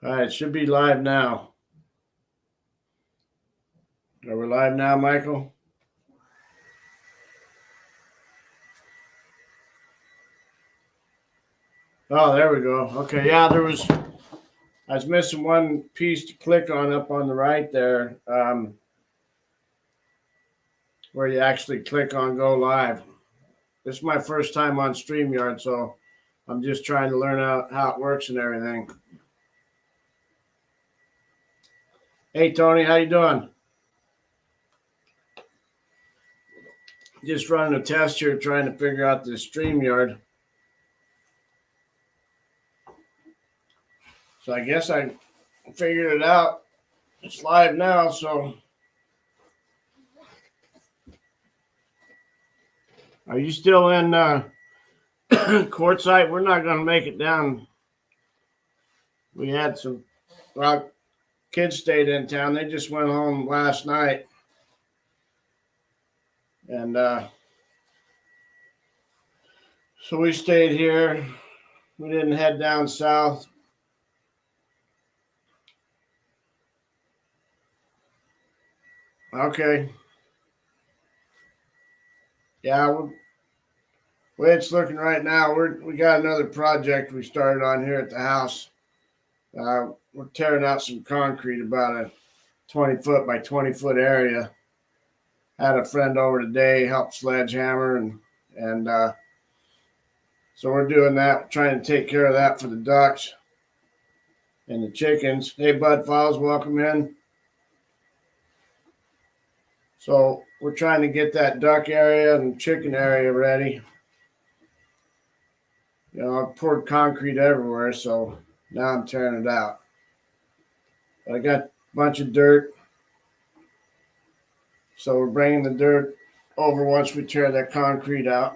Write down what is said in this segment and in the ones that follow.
All right, should be live now. Are we live now, Michael? Oh, there we go. Okay, yeah, I was missing one piece to click on up on the right there, where you actually click on go live. This is my first time on StreamYard, so I'm just trying to learn out how it works and everything. Hey, Tony, how you doing? Just running a test here, trying to figure out the StreamYard. So I guess I figured it out. It's live now, so are you still in Quartzsite? We're not going to make it down. We had some kids stayed in town. They just went home last night, and so we stayed here. We didn't head down south. Okay. Yeah, the way it's looking right now, we got another project we started on here at the house. We're tearing out some concrete, about a 20-foot by 20-foot area. Had a friend over today, helped sledgehammer, and so we're doing that, trying to take care of that for the ducks and the chickens. Hey, Bud Files, welcome in. So we're trying to get that duck area and chicken area ready. You know, I've poured concrete everywhere, so now I'm tearing it out. But I got a bunch of dirt, so we're bringing the dirt over once we tear that concrete out.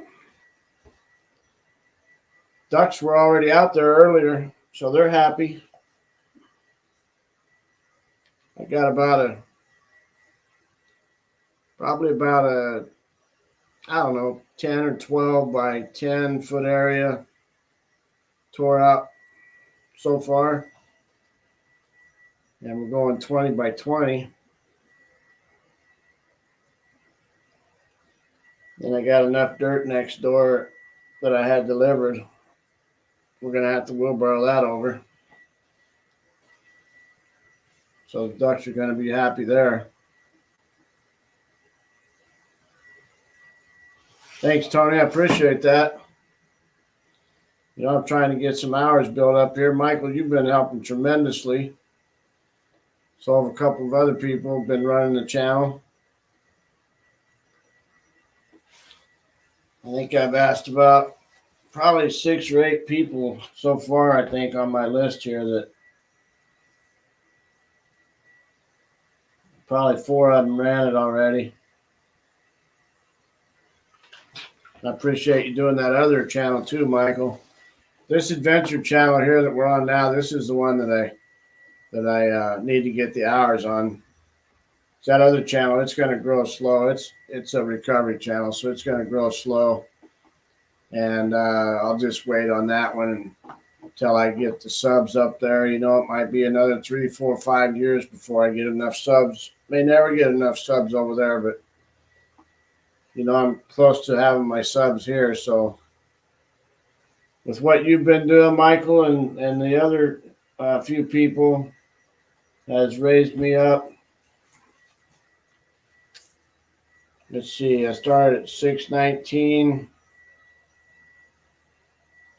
Ducks were already out there earlier, so they're happy. I got probably about a, I don't know, 10 or 12 by 10 foot area tore out so far. And we're going 20 by 20. And I got enough dirt next door that I had delivered. We're going to have to wheelbarrow that over. So the ducks are going to be happy there. Thanks, Tony. I appreciate that. You know, I'm trying to get some hours built up here. Michael, you've been helping tremendously. So have a couple of other people have been running the channel. I think I've asked about probably 6 or 8 people so far, I think, on my list here, that probably 4 of them ran it already. I appreciate you doing that other channel too, Michael. This adventure channel here that we're on now, this is the one that I need to get the hours on. It's that other channel, it's going to grow slow. It's a recovery channel, so it's going to grow slow. And I'll just wait on that one until I get the subs up there. You know, it might be another 3, 4, 5 years before I get enough subs. May never get enough subs over there, but you know, I'm close to having my subs here. So with what you've been doing, Michael, and the other few people has raised me up. Let's see, I started at 619.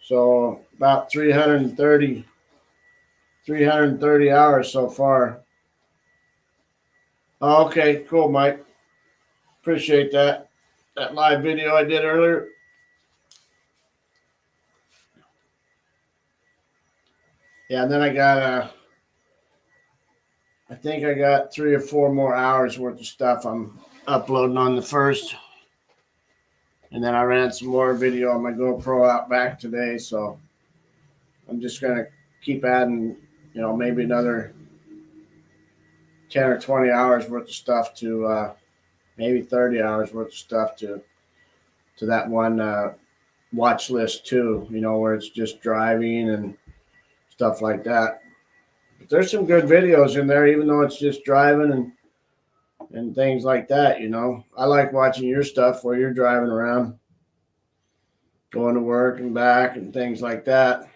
So about 330 hours so far. Oh, okay, cool, Mike. Appreciate that. That live video I did earlier. Yeah, and then I think I got 3 or 4 more hours worth of stuff I'm uploading on the first. And then I ran some more video on my GoPro out back today. So I'm just going to keep adding, you know, maybe another 10 or 20 hours worth of stuff to maybe 30 hours worth of stuff to that one watch list too, you know, where it's just driving and stuff like that. But there's some good videos in there, even though it's just driving and things like that, you know. I like watching your stuff where you're driving around, going to work and back and things like that.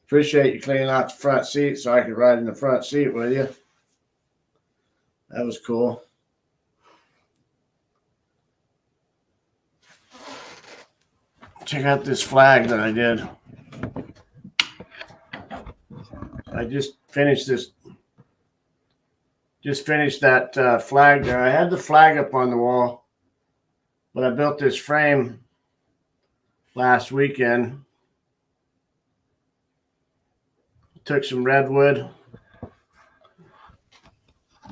Appreciate you cleaning out the front seat so I could ride in the front seat with you. That was cool. Check out this flag that I did. I just finished that flag there. I had the flag up on the wall, but I built this frame last weekend. Took some redwood,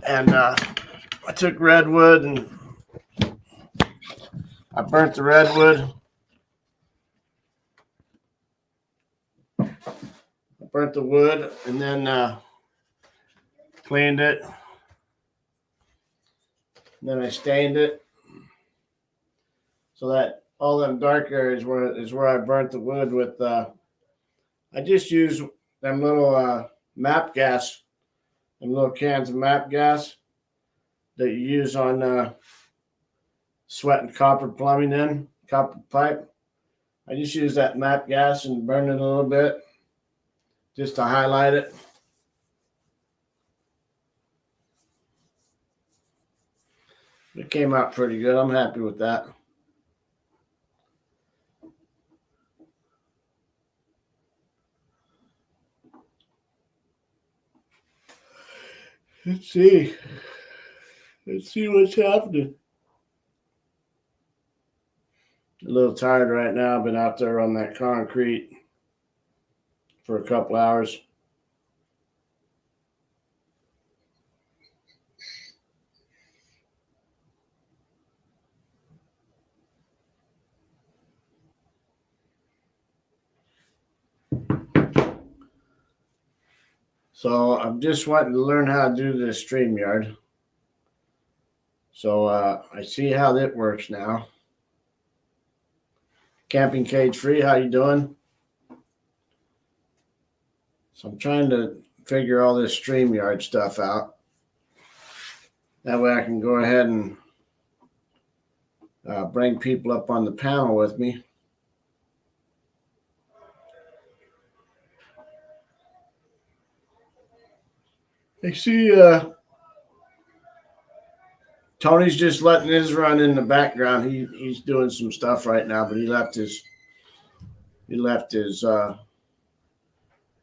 and I took redwood and I burnt the redwood. I burnt the wood and then cleaned it. And then I stained it so that all them dark areas is where I burnt the wood with. I just use them little MAP gas, them little cans of MAP gas that you use on sweating copper plumbing in, copper pipe. I just use that MAP gas and burn it a little bit just to highlight it. It came out pretty good. I'm happy with that. Let's see what's happening. A little tired right now. I've been out there on that concrete for a couple hours. So I'm just wanting to learn how to do this StreamYard. So I see how that works now. Camping Cage Free, how you doing? So I'm trying to figure all this StreamYard stuff out. That way I can go ahead and bring people up on the panel with me. I see Tony's just letting his run in the background. He's doing some stuff right now, but he left his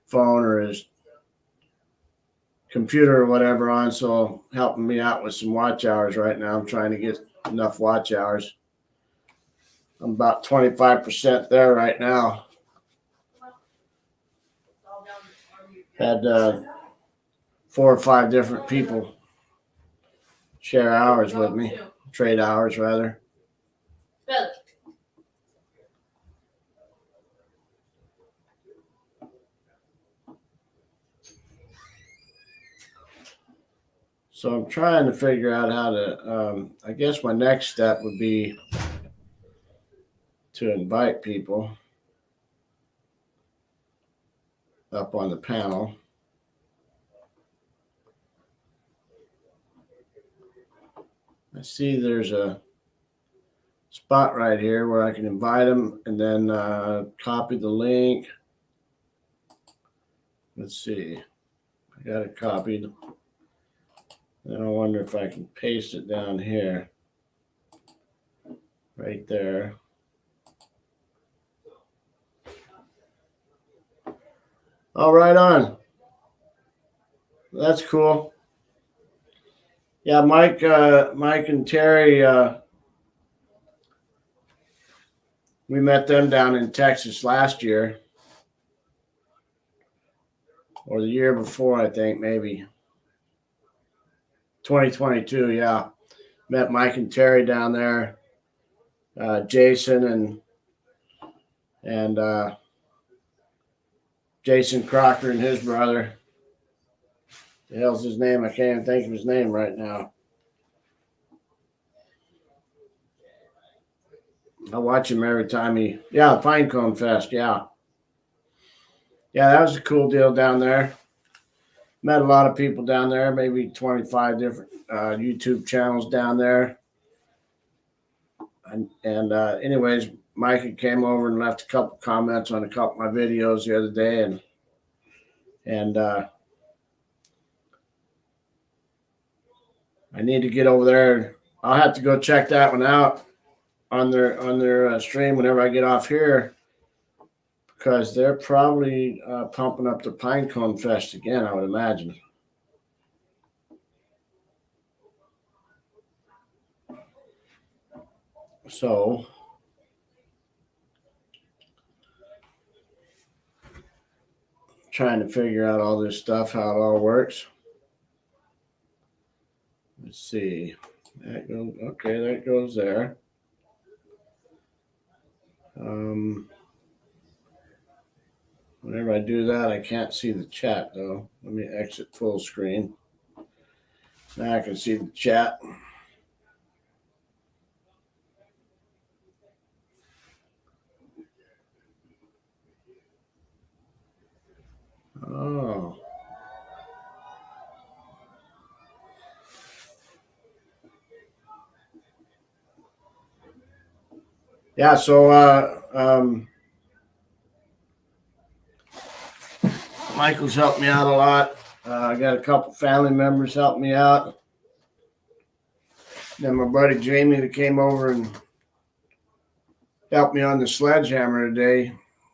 phone or his computer or whatever on, so helping me out with some watch hours right now. I'm trying to get enough watch hours. I'm about 25% there right now. Had 4 or 5 different people share hours with me, trade hours rather. So I'm trying to figure out how to, I guess my next step would be to invite people up on the panel. I see there's a spot right here where I can invite them and then copy the link. Let's see. I got it copied. Then I wonder if I can paste it down here. Right there. All right on. That's cool. Yeah, Mike and Terry, we met them down in Texas last year. Or the year before, I think, maybe. 2022, yeah. Met Mike and Terry down there. Jason and Jason Crocker and his brother. The hell's his name? I can't even think of his name right now. I watch him every time yeah, Pinecone Fest, yeah. Yeah, that was a cool deal down there. Met a lot of people down there, maybe 25 different YouTube channels down there. And anyways, Micah came over and left a couple comments on a couple of my videos the other day, and I need to get over there. I'll have to go check that one out on their stream whenever I get off here, because they're probably pumping up the Pinecone Fest again, I would imagine. So trying to figure out all this stuff, how it all works. Let's see. That goes okay. That goes there. Whenever I do that, I can't see the chat though. Let me exit full screen. Now I can see the chat. Oh. Yeah, so Michael's helped me out a lot. I got a couple family members helping me out. Then my buddy Jamie that came over and helped me on the sledgehammer today,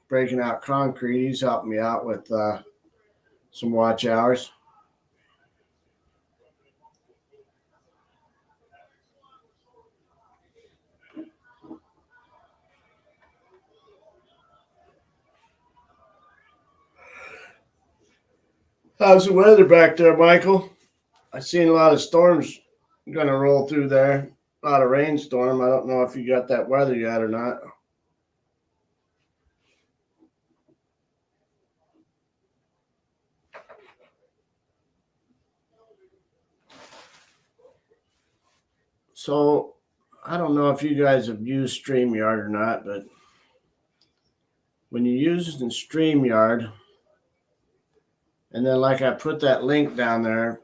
breaking out concrete. He's helping me out with some watch hours. How's the weather back there, Michael? I seen a lot of storms going to roll through there. A lot of rainstorm. I don't know if you got that weather yet or not. So I don't know if you guys have used StreamYard or not, but when you use it in StreamYard, and then like I put that link down there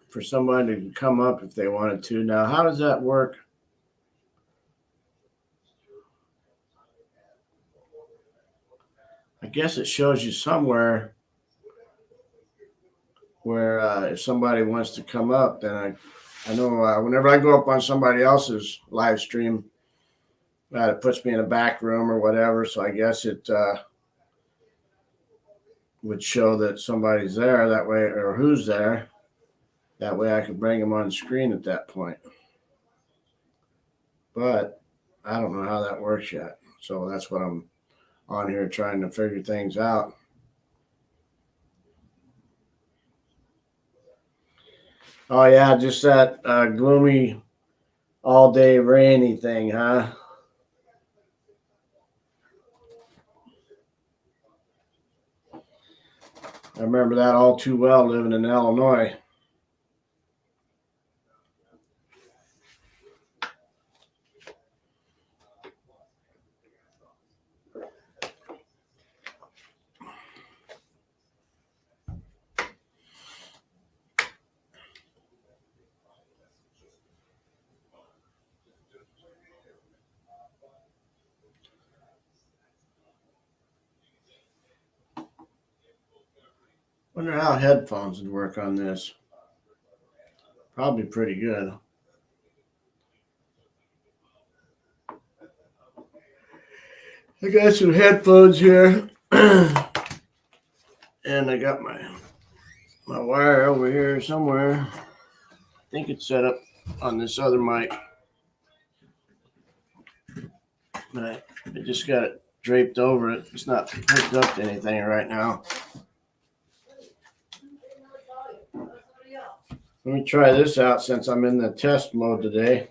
for somebody to come up if they wanted to. Now, how does that work? I guess it shows you somewhere where if somebody wants to come up, then I know whenever I go up on somebody else's live stream, it puts me in a back room or whatever. So I guess it would show that somebody's there that way, or who's there. That way I could bring them on the screen at that point. But I don't know how that works yet. So that's what I'm on here trying to figure things out. Oh, yeah, just that gloomy, all day rainy thing, huh? I remember that all too well living in Illinois. Wonder how headphones would work on this. Probably pretty good. I got some headphones here, and I got my wire over here somewhere. I think it's set up on this other mic, but I just got it draped over it. It's not hooked up to anything right now. Let me try this out since I'm in the test mode today.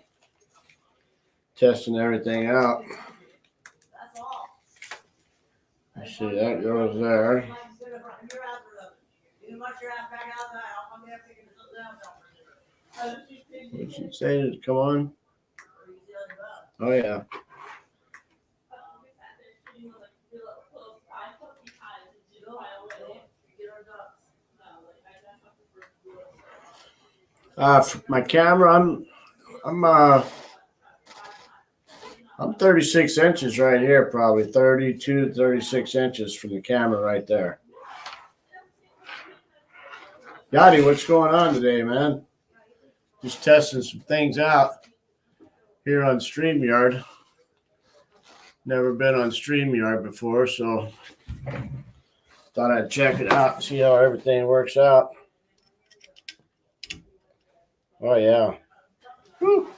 Testing everything out. I see that goes there. What did you say to come on? Oh, yeah. My camera, I'm 36 inches right here, probably 32, 36 inches from the camera right there. Yachty, what's going on today, man? Just testing some things out here on StreamYard. Never been on StreamYard before, so thought I'd check it out and see how everything works out. Oh, yeah. Whew.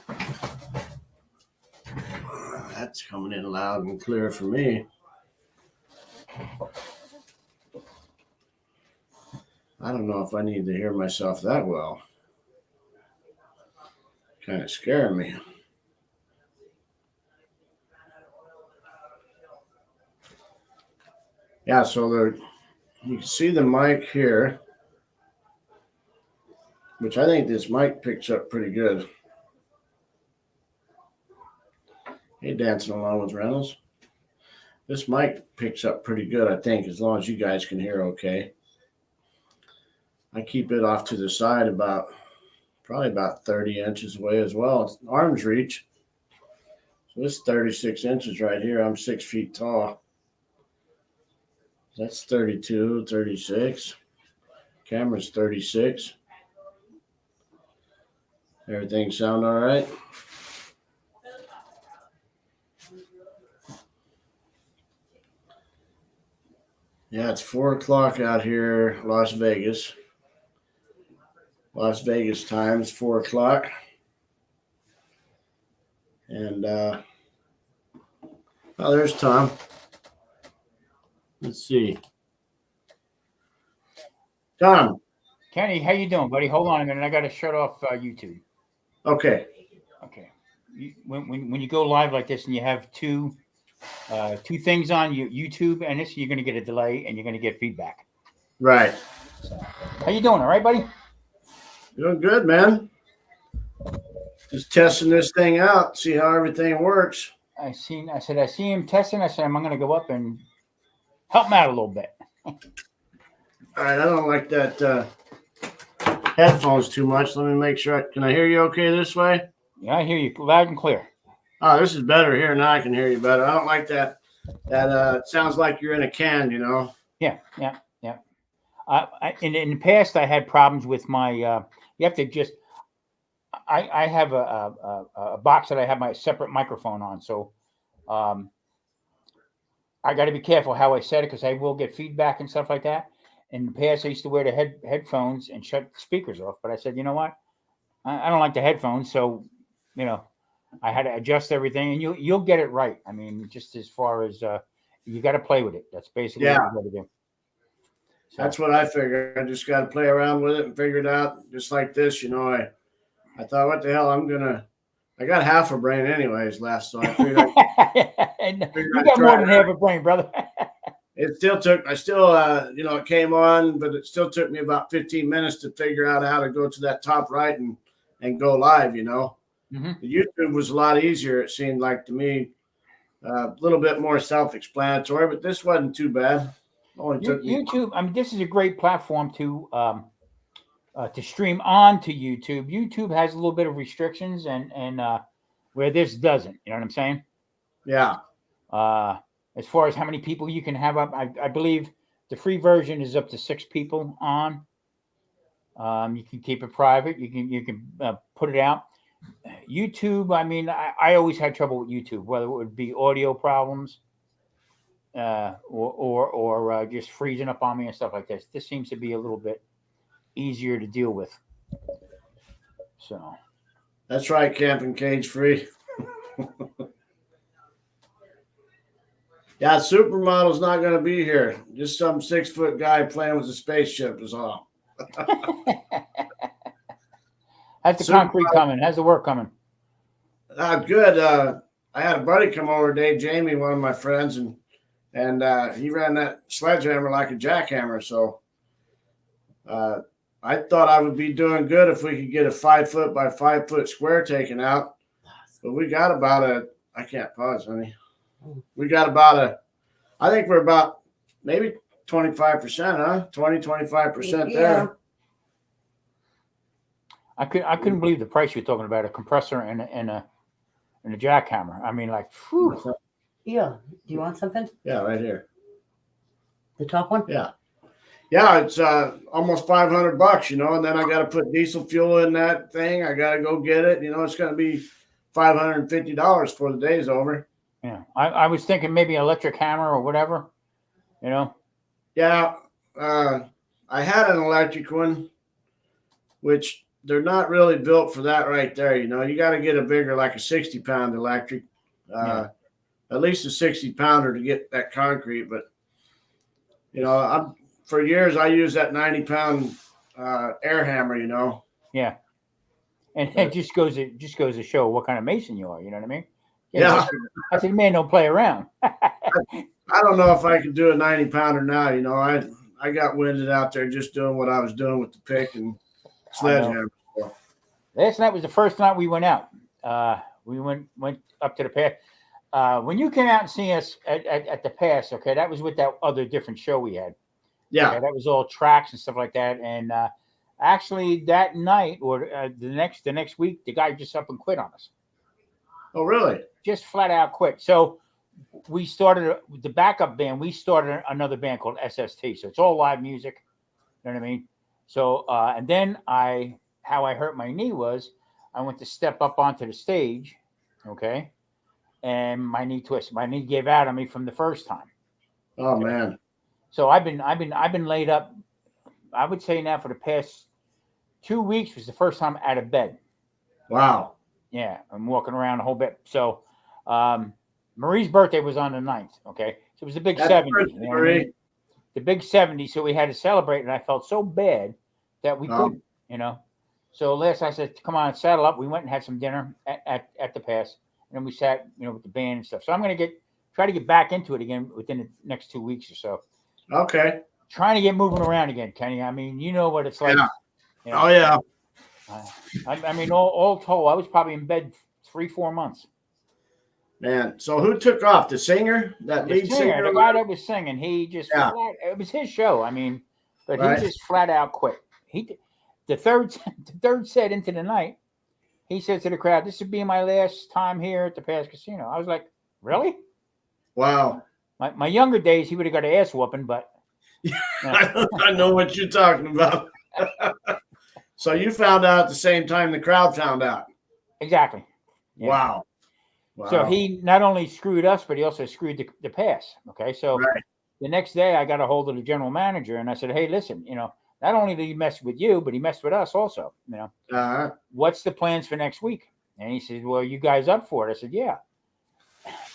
That's coming in loud and clear for me. I don't know if I need to hear myself that well. Kind of scaring me. Yeah, so you can see the mic here, which I think this mic picks up pretty good. Hey, dancing along with Reynolds. This mic picks up pretty good, I think, as long as you guys can hear okay. I keep it off to the side probably about 30 inches away as well. It's arm's reach. So this 36 inches right here, I'm 6 feet tall. That's 32, 36. Camera's 36. Everything sound all right? Yeah, it's 4 o'clock out here, Las Vegas. Las Vegas times 4 o'clock. And oh, there's Tom. Let's see. Tom. Kenny, how you doing, buddy? Hold on a minute. I got to shut off YouTube. Okay. Okay. When you go live like this and you have two things on YouTube and this, you're going to get a delay and you're going to get feedback. Right. So, how you doing? All right, buddy? Doing good, man. Just testing this thing out, see how everything works. I see him testing. I said, I'm going to go up and help him out a little bit. All right. I don't like that headphones too much. Let me make sure. Can I hear you okay this way? Yeah, I hear you loud and clear. Oh, this is better here. Now I can hear you better. I don't like that. It sounds like you're in a can, you know? Yeah. In the past, I had problems with my. You have to just. I have a box that I have my separate microphone on, so I got to be careful how I set it because I will get feedback and stuff like that. In the past, I used to wear the headphones and shut the speakers off, but I said, you know what, I don't like the headphones, so I had to adjust everything, and you'll get it right. I mean, just as far as you got to play with it. That's basically what you got to do. So, that's what I figured. I just got to play around with it and figure it out. Just like this, I thought, what the hell? I got half a brain anyways last, so I figured you got more than half a brain, brother. It came on, but it still took me about 15 minutes to figure out how to go to that top right and go live, Mm-hmm. The YouTube was a lot easier, it seemed like to me. A little bit more self-explanatory, but this wasn't too bad. YouTube, I mean, this is a great platform to stream on to YouTube. YouTube has a little bit of restrictions and where this doesn't. You know what I'm saying? Yeah. As far as how many people you can have up, I believe the free version is up to 6 people on. You can keep it private. You can put it out. YouTube, I mean, I always had trouble with YouTube, whether it would be audio problems or just freezing up on me and stuff like this. This seems to be a little bit easier to deal with. So that's right, camping cage free. Yeah, supermodel's not going to be here. Just some 6-foot guy playing with a spaceship is all. How's the concrete coming? How's the work coming? Good. I had a buddy come over today, Jamie, one of my friends, and he ran that sledgehammer like a jackhammer. So I thought I would be doing good if we could get a 5-foot by 5-foot square taken out. But we got about I can't pause, honey. We got I think we're about maybe 25%, huh? 20, 25% there. I couldn't believe the price you're talking about, a compressor and a jackhammer. I mean, like, whew. Yeah. Do you want something? Yeah, right here. The top one? Yeah. Yeah, it's almost $500, you know, and then I got to put diesel fuel in that thing. I got to go get it. You know, it's going to be $550 before the day's over. Yeah, I was thinking maybe electric hammer or whatever, you know. Yeah, I had an electric one, which they're not really built for that right there. You know, you got to get a bigger, like a 60-pound electric, at least a 60-pounder to get that concrete. But you know, for years I used that 90-pound air hammer. You know. Yeah, and it just goes to show what kind of mason you are. You know what I mean? Yeah. I said, man, don't play around. I don't know if I could do a 90-pounder now. You know, I got winded out there just doing what I was doing with the pick and sledgehammer. So. Last night was the first night we went out. We went up to the pass. When you came out and see us at the pass, okay, that was with that other different show we had. Yeah, okay, that was all tracks and stuff like that. And actually, that night or the next week, the guy just up and quit on us. Oh, really? Just flat out quit. So we started the backup band. We started another band called SST. So it's all live music. You know what I mean? So and then how I hurt my knee was I went to step up onto the stage, okay, and my knee twisted. My knee gave out on me from the first time. Oh, okay. Man. So I've been laid up. I would say now for the past 2 weeks was the first time out of bed. Wow. Yeah, I'm walking around a whole bit. So Marie's birthday was on the 9th, okay? So it was the big 70. You know what I mean? The big 70, so we had to celebrate, and I felt so bad that we couldn't, you know? So last I said, come on, saddle up. We went and had some dinner at the pass, and then we sat, you know, with the band and stuff. So I'm going to try to get back into it again within the next 2 weeks or so. Okay. Trying to get moving around again, Kenny. I mean, you know what it's like. Yeah. You know? Oh, yeah. I mean, all told, I was probably in bed 3-4 months. Man, so who took off? The singer? That lead singer? The guy that was singing, he just it was his show. I mean, but he just flat out quit. The third set into the night, he said to the crowd, "This would be my last time here at the Pass Casino." I was like, "Really?" Wow. My younger days, he would have got an ass whooping, but I know what you're talking about. So you found out at the same time the crowd found out. Exactly. Yeah. Wow. So he not only screwed us, but he also screwed the pass. Okay. So the next day I got a hold of the general manager and I said, "Hey, listen, you know, not only did he mess with you, but he messed with us also. You know, what's the plans for next week?" And he said, "Well, you guys up for it?" I said, "Yeah."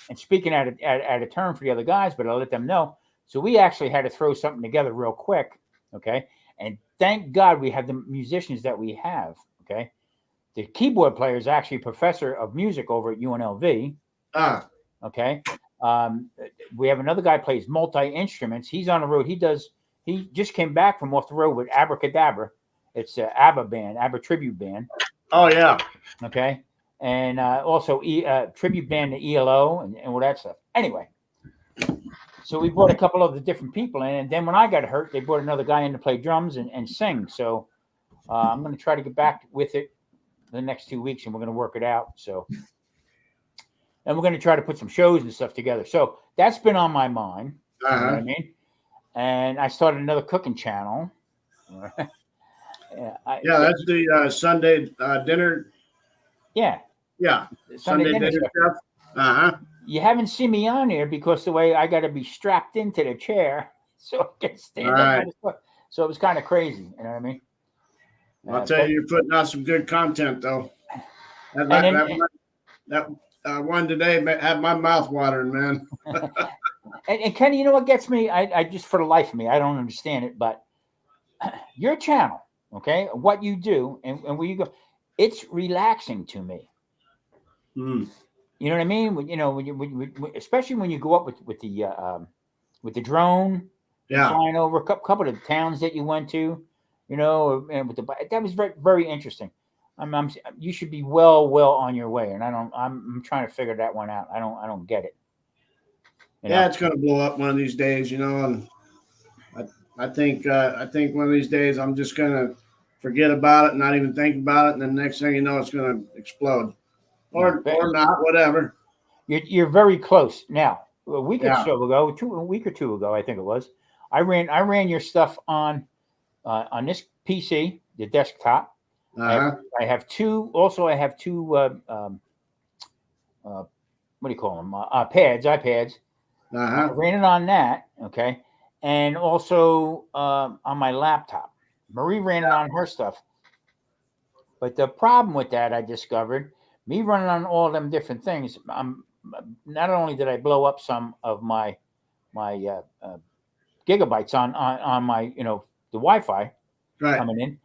And speaking at a turn for the other guys, but I'll let them know. So we actually had to throw something together real quick. Okay. And thank God we have the musicians that we have. Okay. The keyboard player is actually a professor of music over at UNLV. Okay. We have another guy plays multi-instruments. He's on the road. He just came back from off the road with Abracadabra. It's an ABBA band, ABBA tribute band. Oh, yeah. Okay. And also tribute band to ELO and all that stuff. Anyway. So we brought a couple of the different people in, and then when I got hurt, they brought another guy in to play drums and sing. So I'm going to try to get back with it the next 2 weeks, and we're going to work it out. So, and we're going to try to put some shows and stuff together. So that's been on my mind. You know what I mean? And I started another cooking channel. That's the Sunday dinner. Yeah. Yeah. Sunday dinner stuff. You haven't seen me on here because the way I got to be strapped into the chair so I can stand up. So it was kind of crazy. You know what I mean? I'll tell you, you're putting out some good content, though. That one today had my mouth watering, man. and Kenny, you know what gets me? I just, for the life of me, I don't understand it, but your channel, okay, what you do and where you go, it's relaxing to me. You know what I mean? When you especially when you go up with the drone, flying over a couple of the towns that you went to, you know, and that was very, very interesting. You should be well on your way, and I'm trying to figure that one out. I don't get it. It's going to blow up one of these days, you know, and I think one of these days I'm just going to forget about it and not even think about it, and then next thing you know, it's going to explode, or not, whatever. You're very close now. A week Yeah. or so ago, a week or two ago, I think it was. I ran your stuff on this PC, the desktop. Uh-huh. I have two. Also, I have two. What do you call them? iPads. I Uh-huh. ran it on that. Okay, and also on my laptop. Marie ran it on her stuff. But the problem with that, I discovered, me running on all them different things. Not only did I blow up some of my gigabytes on my the Wi-Fi Right. coming in,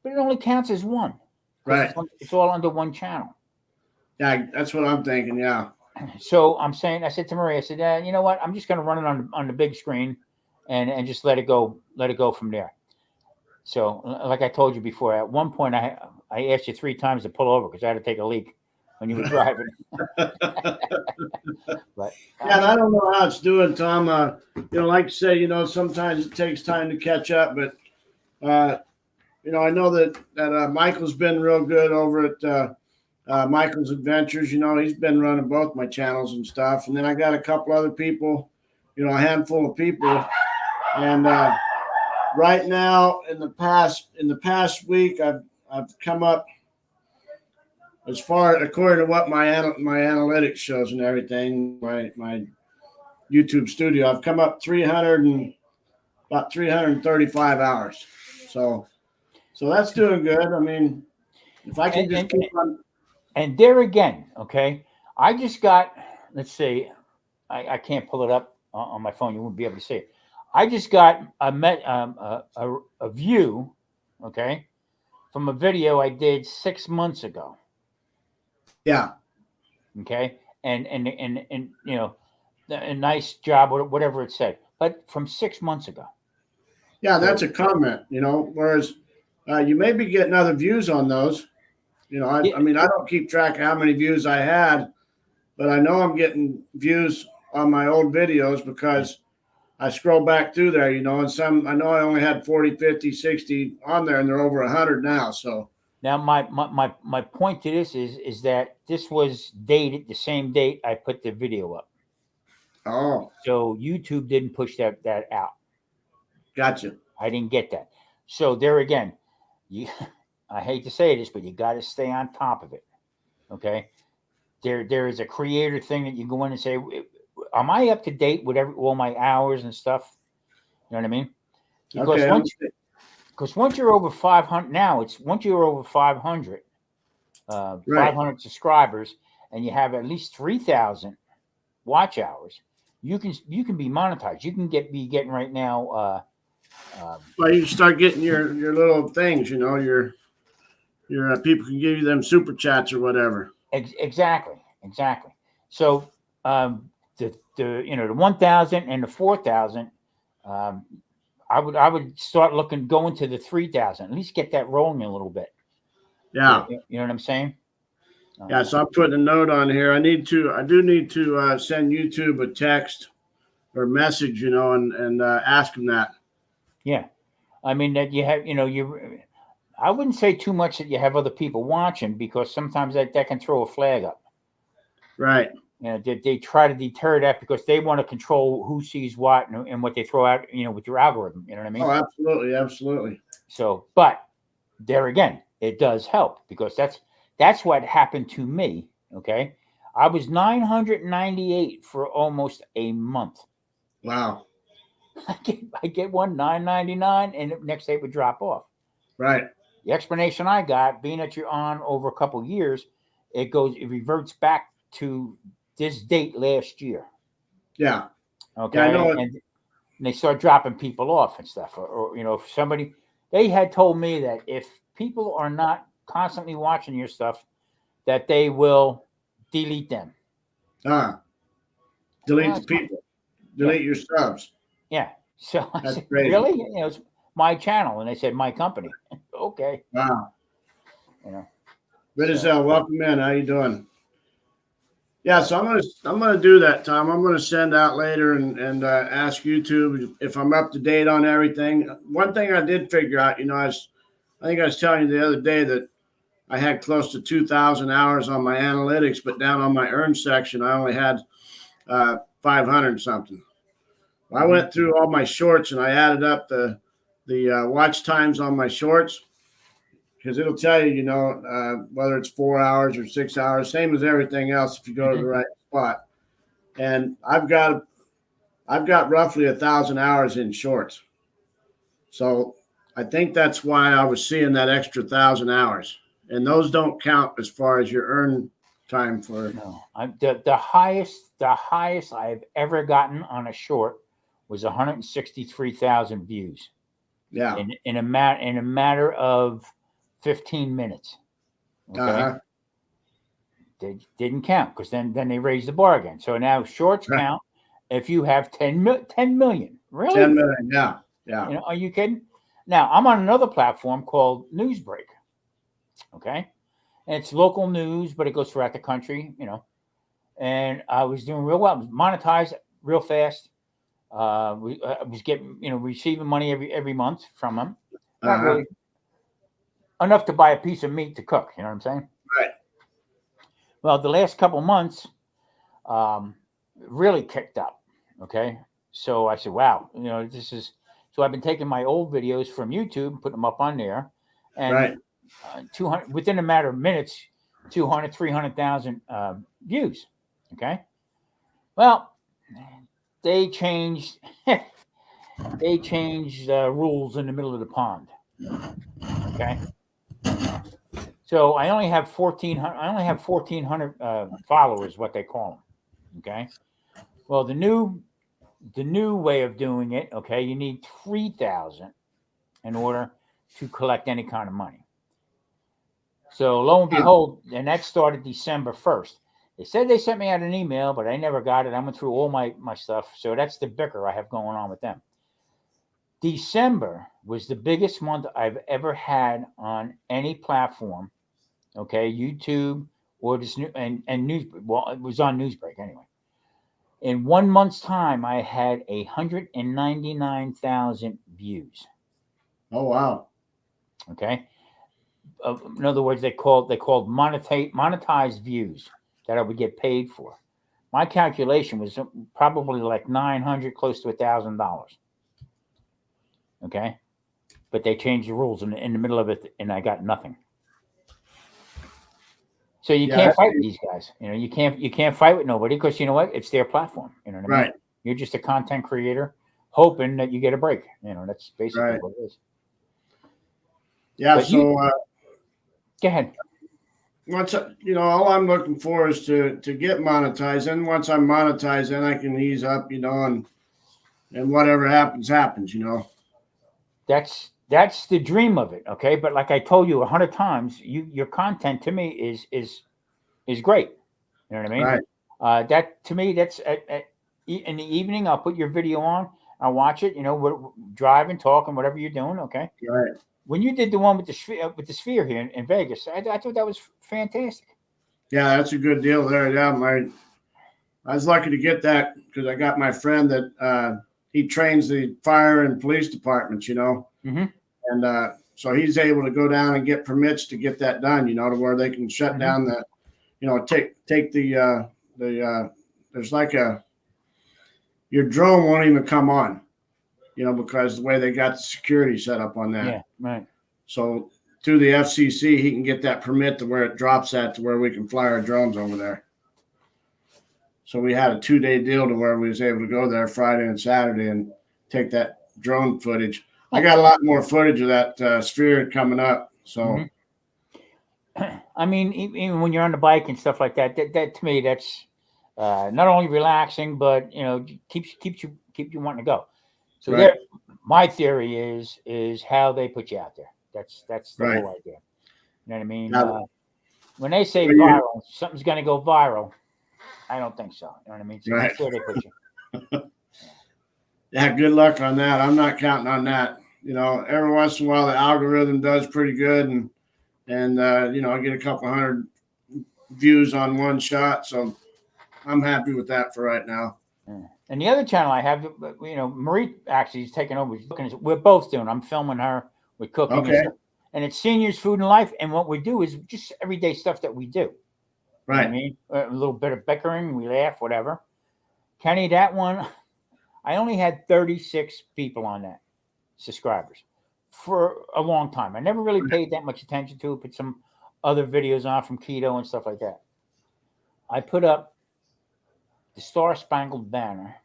but it only counts as one. Right. It's all under one channel. Yeah, that's what I'm thinking. Yeah. So I said to Marie, I said, you know what? I'm just going to run it on the big screen, and just let it go from there. So, like I told you before, at one point I asked you 3 times to pull over because I had to take a leak when you were driving. But yeah, and I don't know how it's doing, Tom. Like you say, sometimes it takes time to catch up, but I know that Michael's been real good over at Michael's Adventures. He's been running both my channels and stuff, and then I got a couple other people, a handful of people, and right now in the past week, I've come up as far according to what my analytics shows and everything, my YouTube studio, I've come up about 335 hours. So that's doing good. I mean, if I can just keep on. And there again, okay, I just got, let's see, I can't pull it up on my phone. You won't be able to see it. I just got a view, okay, from a video I did 6 months ago. Yeah. Okay. And a nice job, whatever it said, but from 6 months ago. Yeah, that's a comment, whereas you may be getting other views on those. I mean, I don't keep track of how many views I had, but I know I'm getting views on my old videos because I scroll back through there, and some, I know I only had 40, 50, 60 on there, and they're over 100 now. So now my point to this is that this was dated the same date I put the video up. Oh. So YouTube didn't push that out. Gotcha. I didn't get that. So there again, I hate to say this, but you got to stay on top of it. Okay. There is a creator thing that you go in and say, am I up to date with all my hours and stuff? You know what I mean? Because once you're over 500 now, once you're over 500, 500 subscribers, and you have at least 3,000 watch hours, you can be monetized. You can be getting right now. Well, you start getting your little things, your people can give you them super chats or whatever. Exactly. So the 1,000 and the 4,000, I would start going to the 3,000. At least get that rolling a little bit. Yeah. You know what I'm saying? Yeah. So I'm putting a note on here. I do need to send YouTube a text or message, and ask them that. Yeah. I mean that you have, I wouldn't say too much that you have other people watching, because sometimes that can throw a flag up. Right. They try to deter that because they want to control who sees what and what they throw out, with your algorithm. You know what I mean? Oh, absolutely. Absolutely. So, but there again, it does help, because that's what happened to me. Okay. I was 998 for almost a month. Wow. I get one 999, and the next day it would drop off. Right. The explanation I got, being that you're on over a couple of years, it reverts back to this date last year. Yeah. Okay. Yeah, I know. And they start dropping people off and stuff. Or if somebody, they had told me that if people are not constantly watching your stuff, that they will delete them. Delete the people. Delete your subs. Yeah. So I said, crazy. Really? It's my channel. And they said, my company. Okay. Wow. Rizal, welcome in. How you doing? Yeah, so I'm gonna do that, Tom. I'm gonna send out later and ask YouTube if I'm up to date on everything. One thing I did figure out, I think I was telling you the other day that I had close to 2,000 hours on my analytics, but down on my earn section, I only had 500 something. I went through all my shorts and I added up the watch times on my shorts because it'll tell you, whether it's 4 hours or 6 hours, same as everything else if you go to the right spot. And I've got roughly 1,000 hours in shorts. So I think that's why I was seeing that extra 1,000 hours. And those don't count as far as your earn time for. No, the highest I've ever gotten on a short was 163,000 views. Yeah. In a matter of 15 minutes. Okay. Uh-huh. They didn't count because then they raised the bar again. So now shorts Right. count if you have 10 million. Really? 10 million. Yeah. Yeah. You know, are you kidding? Now I'm on another platform called Newsbreak. Okay. And it's local news, but it goes throughout the country, and I was doing real well. I was monetized real fast. I was getting, receiving money every month from them. Not really enough to buy a piece of meat to cook. You know what I'm saying? Right. Well, the last couple months, really kicked up. Okay. So I said, wow, this is, so I've been taking my old videos from YouTube, putting them up on there, and Right. 200 within a matter of minutes, 200, 300,000 views. Okay. Well, they changed rules in the middle of the pond. Okay. So I only have 1,400 followers, what they call them. Okay. Well, the new way of doing it, okay, you need 3,000 in order to collect any kind of money. So lo and behold, and that started December 1st. They said they sent me out an email, but I never got it. I went through all my stuff. So that's the bicker I have going on with them. December was the biggest month I've ever had on any platform. Okay, YouTube or this new and news. Well, it was on Newsbreak anyway. In 1 month's time, I had 199,000 views. Oh wow. Okay. In other words, they called monetized views that I would get paid for. My calculation was probably like $900, close to $1,000. Okay, but they changed the rules in the middle of it, and I got nothing. So you can't fight with these guys. You can't fight with nobody because you know what? It's their platform. You know what I mean? Right. You're just a content creator, hoping that you get a break. That's basically what it is. Yeah. But So go ahead. once all I'm looking for is to get monetized. And once I'm monetized, then I can ease up, and whatever happens. That's the dream of it, okay? But like I told you 100 times, your content to me is great. You know what I mean? Right. That to me, that's in the evening. I'll put your video on. I'll watch it. We're driving, talking, whatever you're doing. Okay. Right. When you did the one with the sphere here in Vegas, I thought that was fantastic. Yeah, that's a good deal there. Yeah, I was lucky to get that because I got my friend that he trains the fire and police departments. Mm-hmm. And so he's able to go down and get permits to get that done, to where they can shut down the, take the there's like your drone won't even come on, because the way they got the security set up on that. Yeah, right. So through the FCC, he can get that permit to where it drops at to where we can fly our drones over there. So we had a 2-day deal to where we was able to go there Friday and Saturday and take that drone footage. I got a lot more footage of that sphere coming up. So, I mean, even when you're on the bike and stuff like that, that to me, that's not only relaxing, but keeps you wanting to go. So my theory is how they put you out there. That's the whole idea. You know what I mean? When they say viral, something's going to go viral. I don't think so. You know what I mean? So that's where they put you. Yeah, good luck on that. I'm not counting on that. Every once in a while the algorithm does pretty good, and I get a couple hundred views on one shot, so I'm happy with that for right now. Yeah. And the other channel I have, Marie actually is taking over. We're both doing. I'm filming her with cooking. Okay. and it's Seniors Food and Life. And what we do is just everyday stuff that we do. You know what I Right. mean, a little bit of bickering, we laugh, whatever. Kenny, that one, I only had 36 people on that, subscribers, for a long time. I never really paid that much attention to it, put some other videos on from keto and stuff like that. I put up the Star Spangled Banner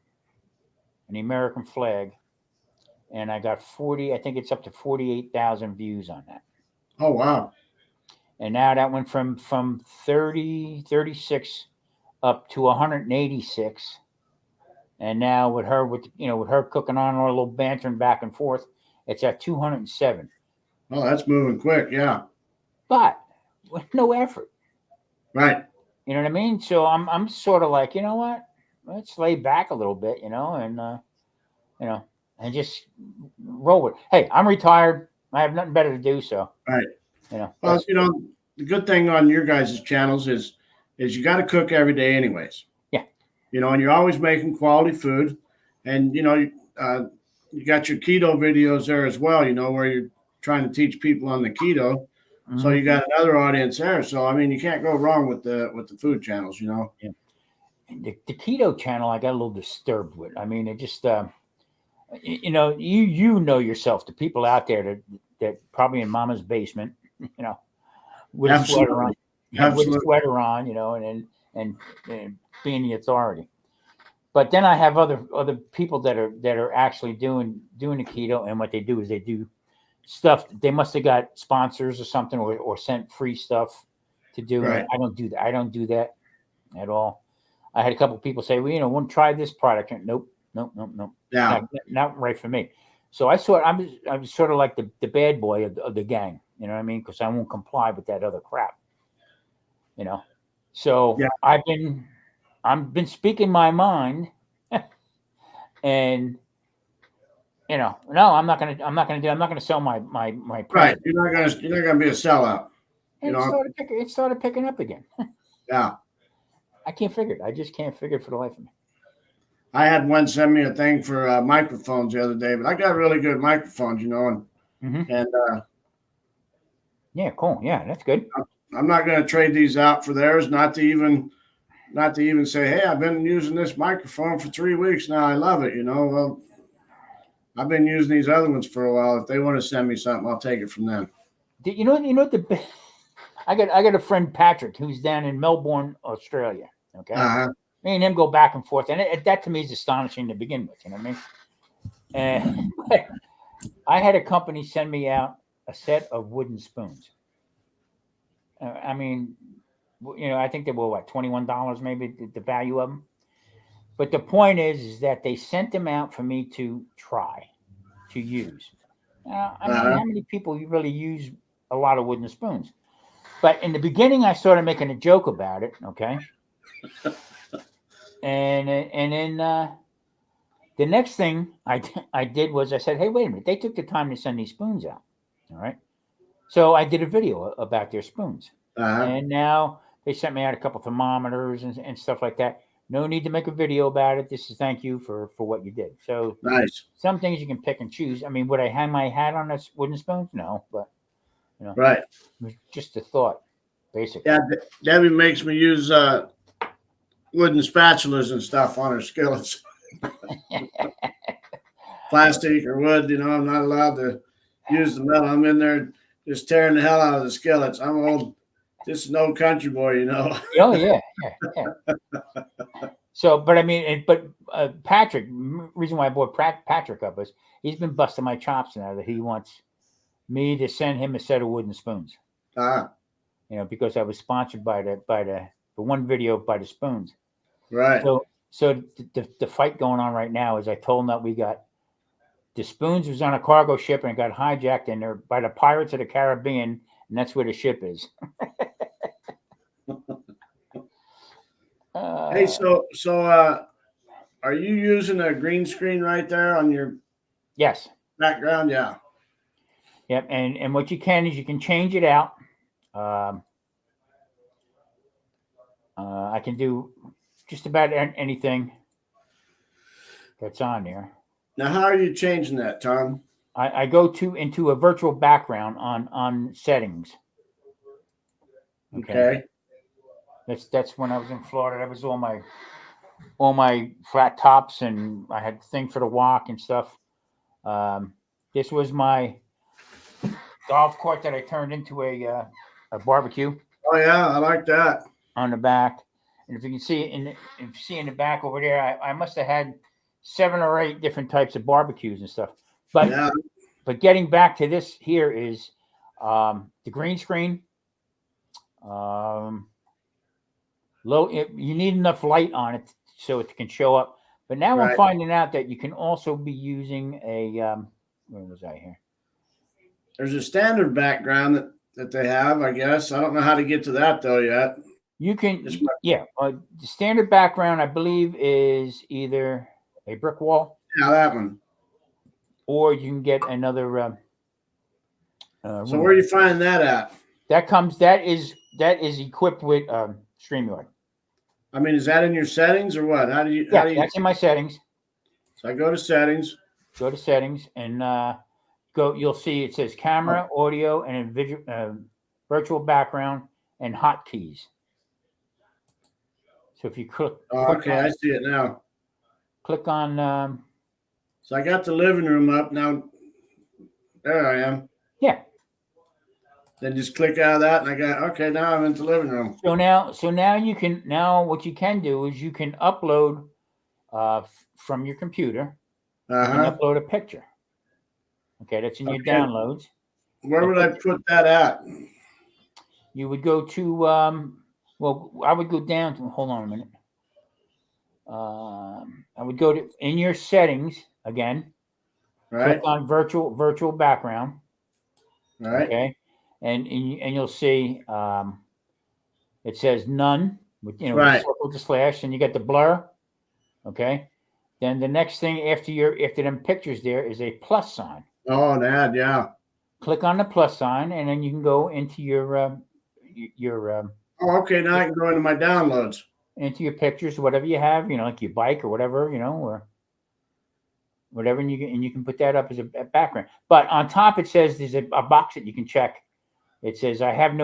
and the American flag, and I got 40, I think it's up to 48,000 views on that. Oh, wow. And now that went from 36 up to 186. And now with her, with her cooking on or a little bantering back and forth, it's at 207. Oh, that's moving quick. Yeah. But with no effort. Right. You know what I mean? So I'm sort of like, you know what? Let's lay back a little bit, and just roll with it. Hey, I'm retired. I have nothing better to do, so Right. Well, Well, the good thing on your guys' channels is you got to cook every day anyways. Yeah. And you're always making quality food, and you got your keto videos there as well. Where you're trying to teach people on the keto. So mhm. you got another audience there. So I mean, you can't go wrong with the food channels. Yeah. The keto channel, I got a little disturbed with. I mean, it just, you know yourself, the people out there that probably in mama's basement, with a sweater on, with a sweater on, and being the authority. But then I have other people that are actually doing the keto, and what they do is they do stuff. They must have got sponsors or something, or sent free stuff to do. Right. And I don't do that. I don't do that at all. I had a couple of people say, well, want to try this product? And nope. Yeah. Not right for me. So I'm sort of like the bad boy of the gang. You know what I mean? Because I won't comply with that other crap. So Yeah. I've been speaking my mind, and no, I'm not gonna sell my Right. product. You're not gonna be a sellout. And it started picking up again. Yeah. I can't figure it. I just can't figure it for the life of me. I had one send me a thing for microphones the other day, but I got really good microphones, and yeah, cool. Yeah, that's good. I'm not going to trade these out for theirs. Not to even say, hey, I've been using this microphone for 3 weeks now. I love it. Well, I've been using these other ones for a while. If they want to send me something, I'll take it from them. I got a friend, Patrick, who's down in Melbourne, Australia. Okay. Me and him go back and forth, and that to me is astonishing to begin with. You know what I mean? And I had a company send me out a set of wooden spoons. I mean, I think they were $21 maybe, the value of them. But the point is that they sent them out for me to try to use. Now, I mean, how many people really use a lot of wooden spoons? But in the beginning, I started making a joke about it. Okay. And then the next thing I did was I said, hey, wait a minute. They took the time to send these spoons out. All right. So I did a video about their spoons. And now they sent me out a couple thermometers and stuff like that. No need to make a video about it. This is thank you for what you did. So nice. Some things you can pick and choose. I mean, would I hang my hat on a wooden spoon? No, but right. It was just a thought, basically. Yeah, Debbie makes me use wooden spatulas and stuff on her skillets. Plastic or wood, I'm not allowed to use the metal. I'm in there just tearing the hell out of the skillets. I'm just an old country boy, Oh yeah. So, but I mean, Patrick, reason why I brought Patrick up is he's been busting my chops now that he wants me to send him a set of wooden spoons. Because I was sponsored by the one video by the spoons. Right. So the fight going on right now is I told him that we got the spoons was on a cargo ship and it got hijacked in there by the Pirates of the Caribbean, and that's where the ship is. Hey, so are you using a green screen right there on your yes background? Yeah. Yep. And what you can is you can change it out. I can do just about anything that's on there. Now, how are you changing that, Tom? I go to into a virtual background on settings. Okay. That's when I was in Florida. That was all my flat tops, and I had the thing for the walk and stuff. This was my golf court that I turned into a barbecue Oh yeah, I like that. on the back. And if you can see if you see in the back over there, I must have had 7 or 8 different types of barbecues and stuff. But Yeah. but getting back to this here is the green screen. You need enough light on it so it can show up. But now I'm Right. finding out that you can also be using a where was I here? There's a standard background that they have, I guess. I don't know how to get to that though yet. You can, Just the standard background, I believe, is either a brick wall Yeah, that one. or you can get another. So room. where do you find that at? That is equipped with StreamYard. I mean, is that in your settings or what? How do you? That's in my settings. So I go to settings. Go to settings and go. You'll see it says camera, audio, and virtual background and hotkeys. So if you click, Okay, I see it now. click on. So I got the living room up now. There I am. Yeah. Then just click out of that, and I got okay. Now I'm in the living room. So now you can what you can do is you can upload from your computer. You can upload a picture. Okay, that's in your downloads. Where would I put that at? You would go to I would go down to hold on a minute. I would go to in your settings again. Right. Click on virtual background. Right. Okay, and you'll see it says none with Right. circle the slash, and you get the blur. Okay, then the next thing after them pictures there is a plus sign. Oh, an ad, yeah. Click on the plus sign, and then you can go into your Oh, okay. Now I can go into my downloads. into your pictures, whatever you have, like your bike or whatever, or whatever, and you can put that up as a background. But on top it says there's a box that you can check. It says I have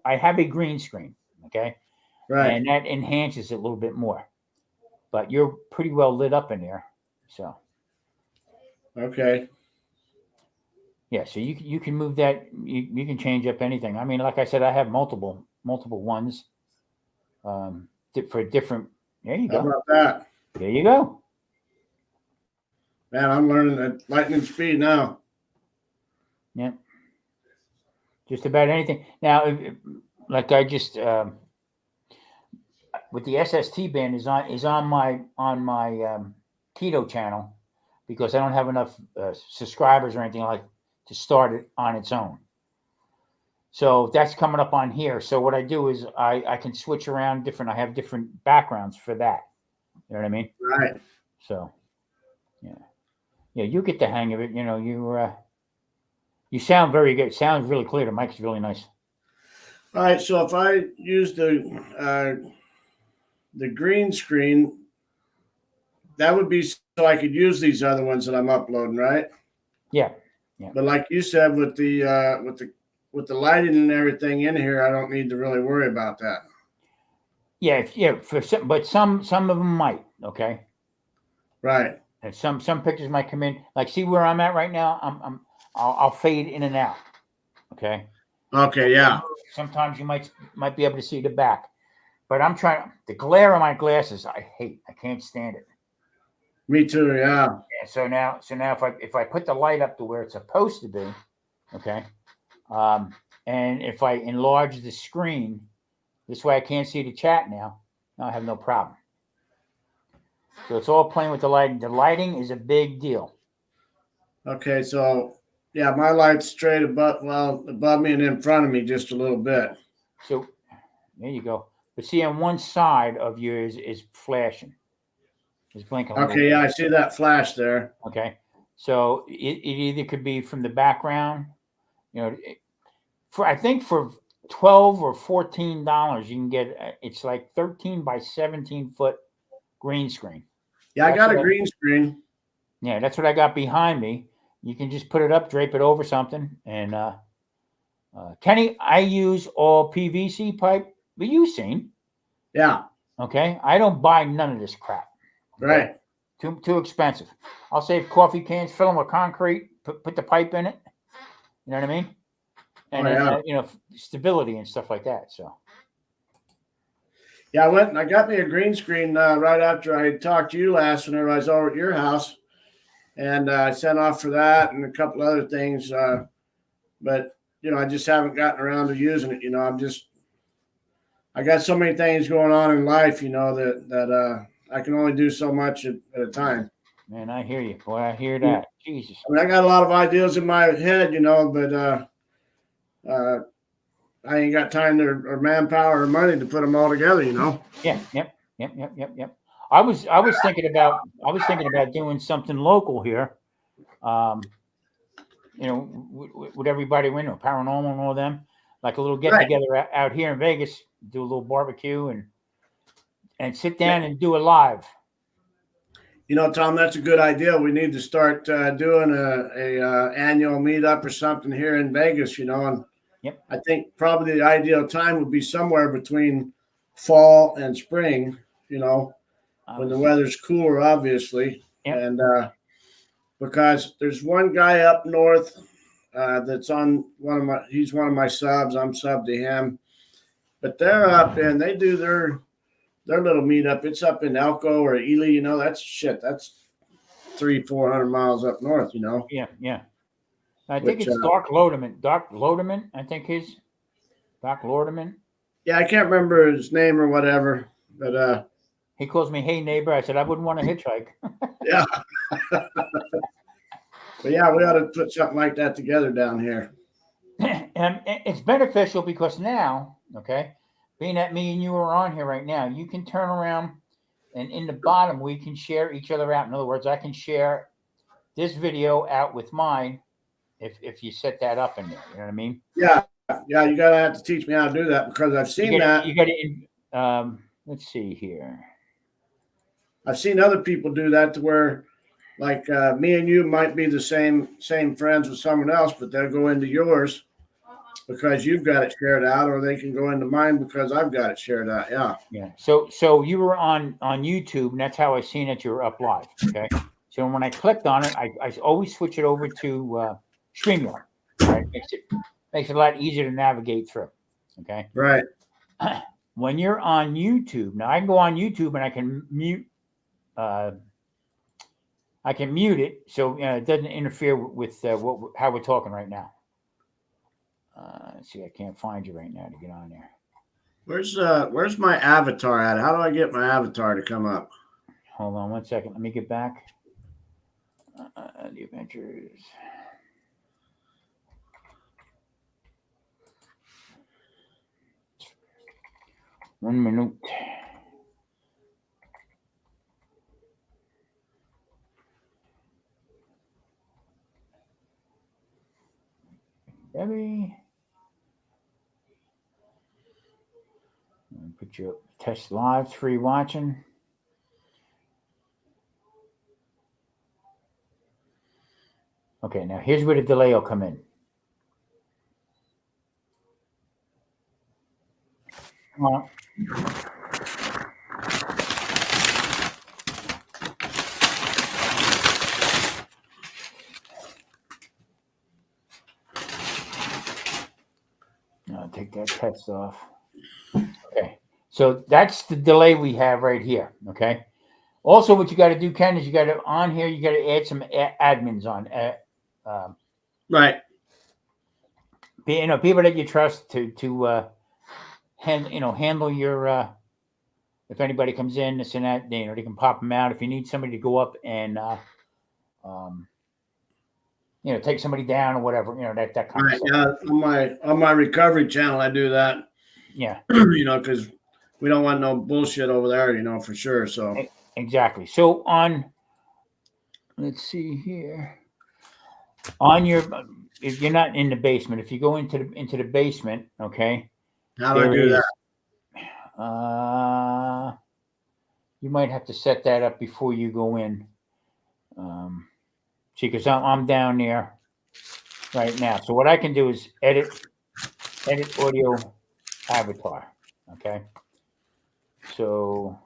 I have a green screen, okay, Right. and that enhances it a little bit more. But you're pretty well lit up in there, so Okay. yeah. So you can move that. You can change up anything. I mean, like I said, I have multiple ones for different. There you How go. about that? There you go. Man, I'm learning at lightning speed now. Yeah. Just about anything. Now, like I just with the SST band is on my keto channel because I don't have enough subscribers or anything like to start it on its own. So that's coming up on here. So what I do is I can switch around different. I have different backgrounds for that. You know what I mean? Right. So yeah, you get the hang of it. You sound very good. It sounds really clear. The mic's really nice. All right. So if I use the green screen, that would be so I could use these other ones that I'm uploading, right? Yeah. But like you said, with the lighting and everything in here, I don't need to really worry about that. Yeah. For some, but some of them might. Okay. Right. And some pictures might come in. Like, see where I'm at right now. I'll fade in and out. Okay. Okay. Yeah. Sometimes you might be able to see the back, but I'm trying. The glare on my glasses, I hate. I can't stand it. Me too. Yeah. Yeah, so now if I put the light up to where it's supposed to be, okay, and if I enlarge the screen, this way I can't see the chat now. I have no problem. So it's all playing with the lighting. The lighting is a big deal. Okay. So yeah, my light's straight above me and in front of me just a little bit. So there you go. But see, on one side of yours is flashing. It's blinking. Okay. Yeah, I see that flash there. Okay. So it either could be from the background, I think for $12 or $14, you can get it's like 13 by 17 foot green screen. Yeah, I got a green screen. Yeah, that's what I got behind me. you can just put it up, drape it over something, and Kenny, I use all PVC pipe, but you've seen. Yeah. Okay, I don't buy none of this crap. Right. Too expensive. I'll save coffee cans, fill them with concrete, put the pipe in it. You know what I mean? And then, stability and stuff like that. So. Yeah, I went and I got me a green screen right after I talked to you last whenever I was over at your house. And I sent off for that and a couple other things. But, I just haven't gotten around to using it. I got so many things going on in life, that I can only do so much at a time. Man, I hear you. Boy, I hear that. Jesus. I mean, I got a lot of ideas in my head, but I ain't got time or manpower or money to put them all together, Yeah. Yep. I was thinking about doing something local here. With everybody we know, paranormal and all them, like a little get together out here in Vegas, do a little barbecue and sit down and do it live. Tom, that's a good idea. We need to start doing a annual meetup or something here in Vegas, and yep. I think probably the ideal time would be somewhere between fall and spring, when the weather's cooler, obviously. Yep. And because there's one guy up north that's on he's one of my subs. I'm sub to him, but they're up and they do their little meetup. It's up in Elko or Ely, that's 300-400 miles up north, Yeah. I think it's Doc Lodeman. I think his Doc Lodeman. Yeah, I can't remember his name or whatever, but he calls me, "Hey neighbor." I said, "I wouldn't want to hitchhike." Yeah. But yeah, we ought to put something like that together down here. And it's beneficial because now, okay, being that me and you are on here right now, you can turn around and in the bottom we can share each other out. In other words, I can share this video out with mine if you set that up in there. You know what I mean? Yeah, you gotta have to teach me how to do that because I've seen that. You got to. Let's see here. I've seen other people do that to where, like me and you might be the same friends with someone else, but they'll go into yours because you've got it shared out, or they can go into mine because I've got it shared out. Yeah. Yeah. So you were on YouTube, and that's how I seen that you were up live. Okay. So when I clicked on it, I always switch it over to StreamYard. Right? Makes it a lot easier to navigate through. Okay. Right. When you're on YouTube, now I can go on YouTube and I can mute. I can mute it so it doesn't interfere with how we're talking right now. Let's see, I can't find you right now to get on there. Where's my avatar at? How do I get my avatar to come up? Hold on 1 second. Let me get back. The adventures. One minute. Debbie. Put your test live, free watching. Okay, now here's where the delay will come in. Come on. I'll take that test off. Okay, so that's the delay we have right here. Okay. Also, what you got to do, Ken, is you got to on here. You got to add some admins on. Right. People that you trust to handle your. If anybody comes in, this and that, they can pop them out. If you need somebody to go up and take somebody down or whatever, that kind of stuff. Yeah, on my recovery channel, I do that. Yeah. Because we don't want no bullshit over there, for sure. So exactly. So let's see here. If you're not in the basement, if you go into the basement, okay. How do I do that? You might have to set that up before you go in. See, because I'm down there right now. So what I can do is edit audio avatar. Okay. So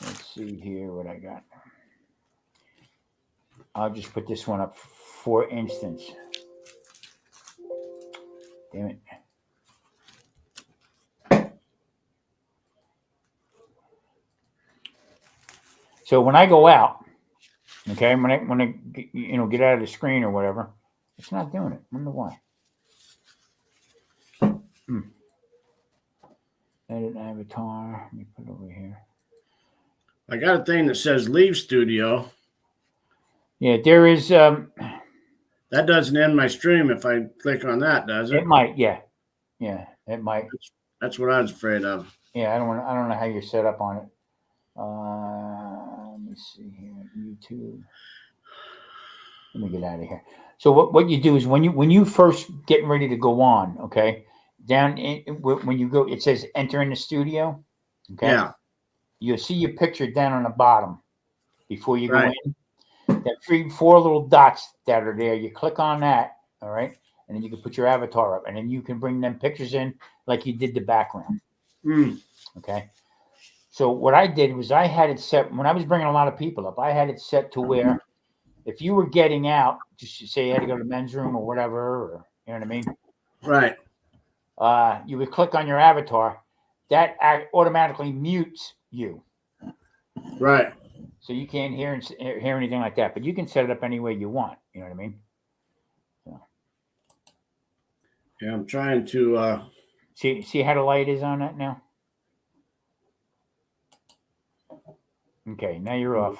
let's see here what I got. I'll just put this one up for instance. Damn it. So when I go out, okay, when I get out of the screen or whatever, it's not doing it. I wonder why. Edit avatar. Let me put it over here. I got a thing that says leave studio. Yeah, there is. That doesn't end my stream if I click on that, does it? It might. Yeah, it might. That's what I was afraid of. Yeah, I don't know how you're set up on it. Let me see here. YouTube. Let me get out of here. So what you do is when you first getting ready to go on, okay, when you go, it says enter in the studio. Okay. Yeah. You'll see your picture down on the bottom before you Right. go in. That 4 little dots that are there, you click on that, all right, and then you can put your avatar up, and then you can bring them pictures in like you did the background. Okay. So what I did was I had it set when I was bringing a lot of people up. I had it set to where if you were getting out, just to say you had to go to the men's room or whatever, or you know what I mean. Right. You would click on your avatar. That automatically mutes you. Right. So you can't hear anything like that, but you can set it up any way you want. You know what I mean? Yeah, I'm trying to See how the light is on that now? Okay, now you're off.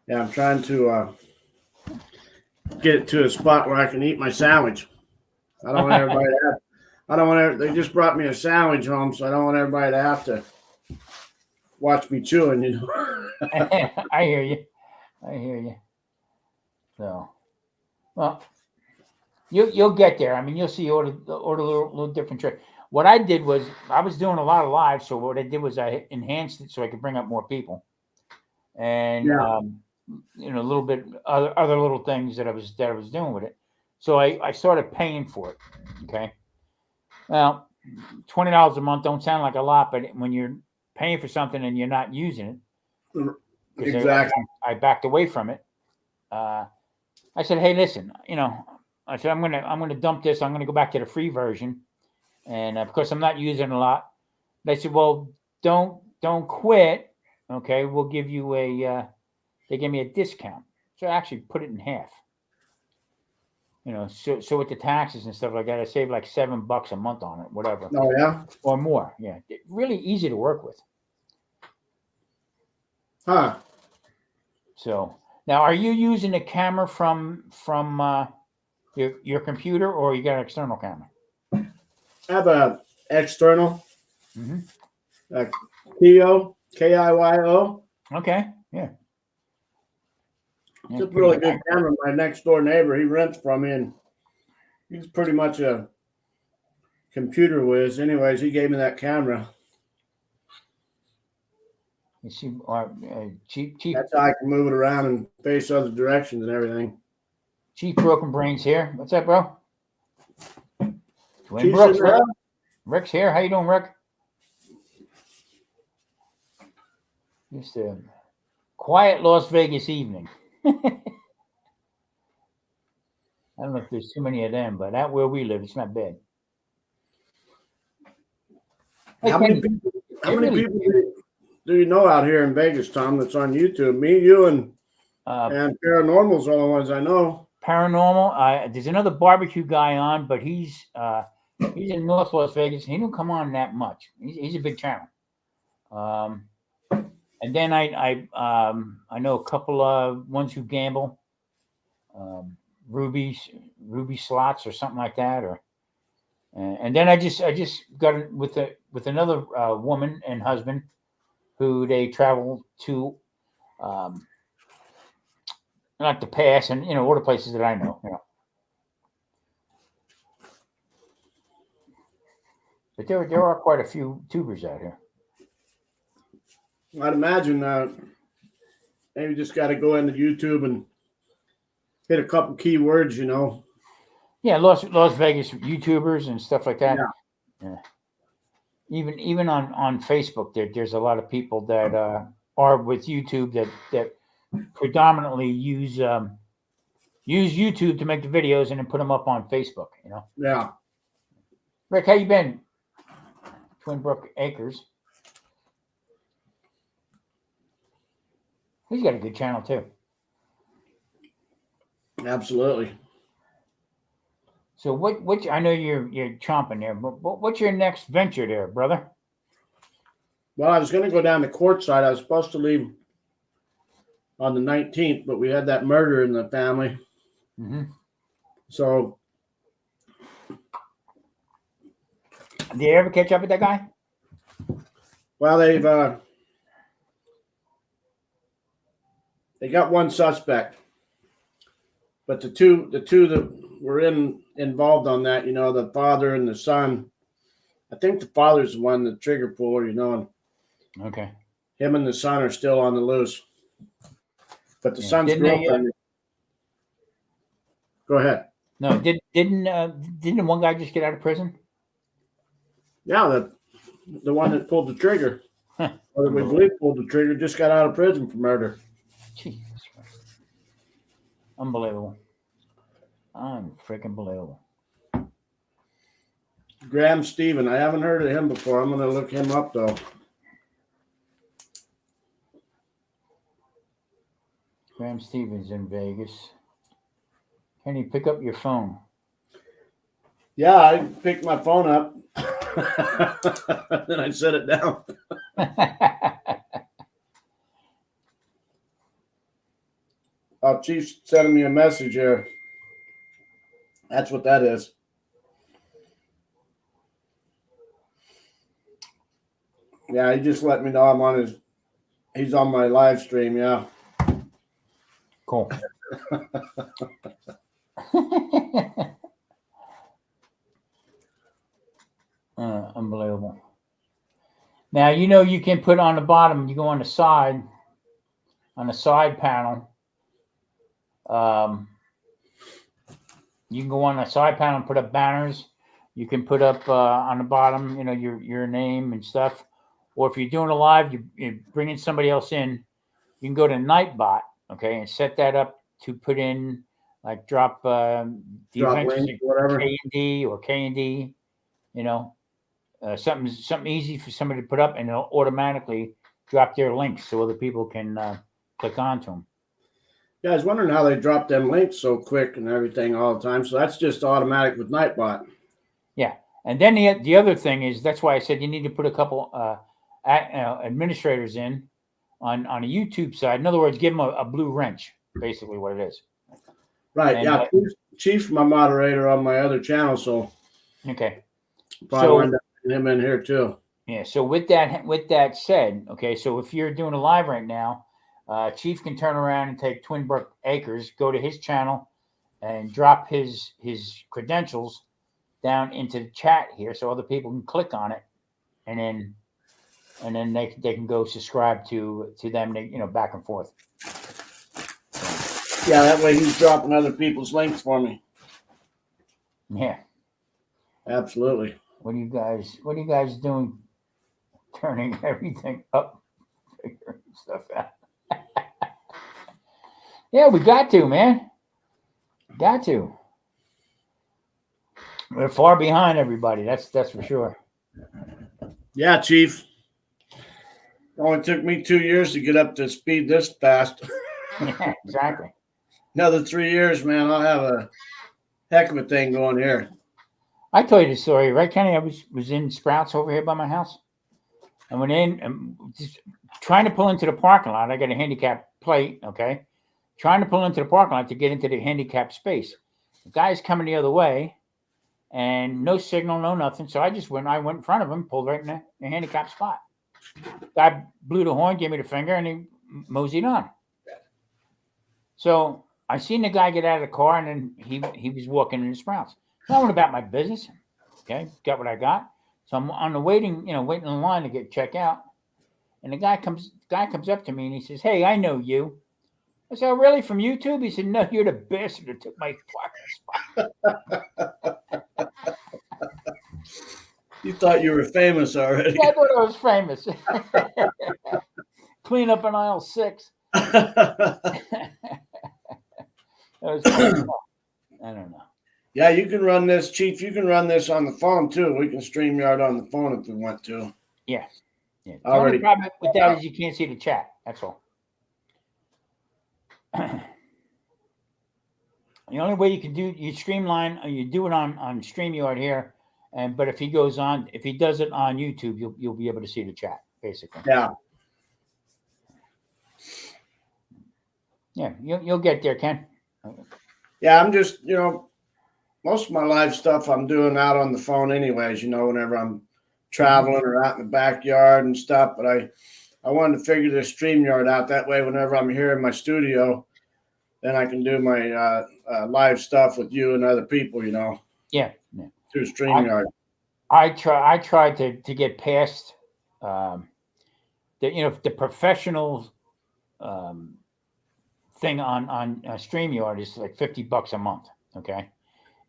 Yeah, I'm trying to get it to a spot where I can eat my sandwich. I don't want everybody to have. I don't want. They just brought me a sandwich home, so I don't want everybody to have to watch me chewing. You know. I hear you. So, well, you'll get there. I mean, you'll see order a little different trick. What I did was I was doing a lot of live, so what I did was I enhanced it so I could bring up more people, and Yeah. a little bit other little things that I was doing with it. So I started paying for it. Okay. Well, $20 a month don't sound like a lot, but when you're paying for something and you're not using it, Exactly. I backed away from it. I said, "Hey, listen, I said I'm gonna dump this. I'm gonna go back to the free version, and because I'm not using it a lot." They said, "Well, don't quit. Okay, we'll give you a." They gave me a discount, so I actually put it in half. So with the taxes and stuff like that, I saved like $7 a month on it, whatever. Oh yeah. Or more. Yeah, really easy to work with. Huh. So now, are you using a camera from your computer, or you got an external camera? I have a external. Mm-hmm. Kiyo, Kiyo. Okay. Yeah. It's a really good camera. My next door neighbor, he rents from me, and he's pretty much a computer whiz. Anyways, he gave me that camera. You see, Chief That's how I can move it around and face other directions and everything. Chief Broken Brains here. What's up, bro? Dwayne Chief's Brooks. in there? Rick's here. How you doing, Rick? Just a quiet Las Vegas evening. I don't know if there's too many of them, but out where we live, it's not bad. How many people do you know out here in Vegas, Tom, that's on YouTube? Me, you, and Paranormal's are the ones I know. Paranormal. There's another barbecue guy on, but he's in North Las Vegas. He don't come on that much. He's a big channel. And then I know a couple of ones who gamble, Ruby Slots or something like that, and then I just got with another woman and husband who they travel to, like the Pass and all the places that I know, But there are quite a few tubers out here. I'd imagine maybe just got to go into YouTube and hit a couple keywords, you know. Yeah, Las Vegas YouTubers and stuff like that. Yeah. Even on Facebook, there's a lot of people that are with YouTube that predominantly use YouTube to make the videos and then put them up on Facebook. You know. Yeah. Rick, how you been? Twin Brook Acres. He's got a good channel too. Absolutely. So what I know you're chomping there, but what's your next venture there, brother? Well, I was going to go down to courtside. I was supposed to leave on the 19th, but we had that murder in the family. Mm-hmm. So, Did you ever catch up with that guy? well, they got one suspect, but the two that were involved on that, you know, the father and the son. I think the father's the one, the trigger puller, you know, and Okay. him and the son are still on the loose. But the Yeah. son's Didn't they, girlfriend. Go ahead. No, didn't one guy just get out of prison? Yeah, the one that pulled the trigger, Huh. or that we believe pulled the trigger, just got out of prison for murder. Jesus Christ. Unbelievable. Unfreaking believable. Graham Stephen. I haven't heard of him before. I'm going to look him up, though. Graham Stevens in Vegas. Can you pick up your phone? Yeah, I picked my phone up. Then I set it down. Chief's sending me a message here. That's what that is. Yeah, he just let me know I'm on he's on my live stream, yeah. Cool. Unbelievable. Now, you know, you can put on the bottom, you go on the side panel. You can go on the side panel and put up banners. You can put up on the bottom, you know, your name and stuff. Or if you're doing a live, you're bringing somebody else in, you can go to Nightbot, okay, and set that up to put in, like, drop the Adventures link, whatever. K&D or K&D, you know, something easy for somebody to put up, and it'll automatically drop their links so other people can click onto them. Yeah, I was wondering how they drop them links so quick and everything all the time. So that's just automatic with Nightbot. Yeah, and then the other thing is, that's why I said you need to put a couple administrators in on a YouTube side. In other words, give them a blue wrench, basically what it is. Right. And, yeah. Chief's my moderator on my other channel, so okay. probably So wind up putting him in here too. yeah. So with that said, okay. So if you're doing a live right now, Chief can turn around and take Twin Brook Acres, go to his channel, and drop his credentials down into the chat here, so other people can click on it, and then they can go subscribe to them, you know, back and forth. Yeah, that way he's dropping other people's links for me. Yeah. Absolutely. What are you guys doing? Turning everything up, figuring stuff out. Yeah, we got to, man. Got to. We're far behind everybody. That's for sure. Yeah, Chief. It only took me 2 years to get up to speed this fast. Yeah, exactly. Another 3 years, man, I'll have a heck of a thing going here. I told you the story, right, Kenny? I was in Sprouts over here by my house. I went in and just trying to pull into the parking lot. I got a handicap plate, okay? Trying to pull into the parking lot to get into the handicap space. The guy's coming the other way, and no signal, no nothing. So I went in front of him, pulled right in the handicap spot. Guy blew the horn, gave me the finger, and he moseyed on. So I seen the guy get out of the car, and then he was walking in the Sprouts. So I went about my business. Okay, got what I got. So I'm on the waiting in line to get checked out. And the guy comes up to me and he says, "Hey, I know you." I said, "Oh, really? From YouTube?" He said, "No, you're the bastard that took my fucking spot." You thought you were famous already. Yeah, I thought I was famous. Clean up in aisle 6. That was cool. I don't know. Yeah, you can run this, Chief. You can run this on the phone too. We can StreamYard on the phone if we want to. Yeah. The Already. only problem with that is you can't see the chat. That's all. The only way you can you streamline, you do it on StreamYard here, but if he does it on YouTube, you'll be able to see the chat basically. Yeah. Yeah, you'll get there, Ken. Yeah, I'm just, most of my live stuff I'm doing out on the phone anyways, whenever I'm traveling or out in the backyard and stuff. But I wanted to figure this StreamYard out. That way, whenever I'm here in my studio, then I can do my live stuff with you and other people, Yeah. through StreamYard. I tried to get past the professional thing on StreamYard is like $50 a month. Okay.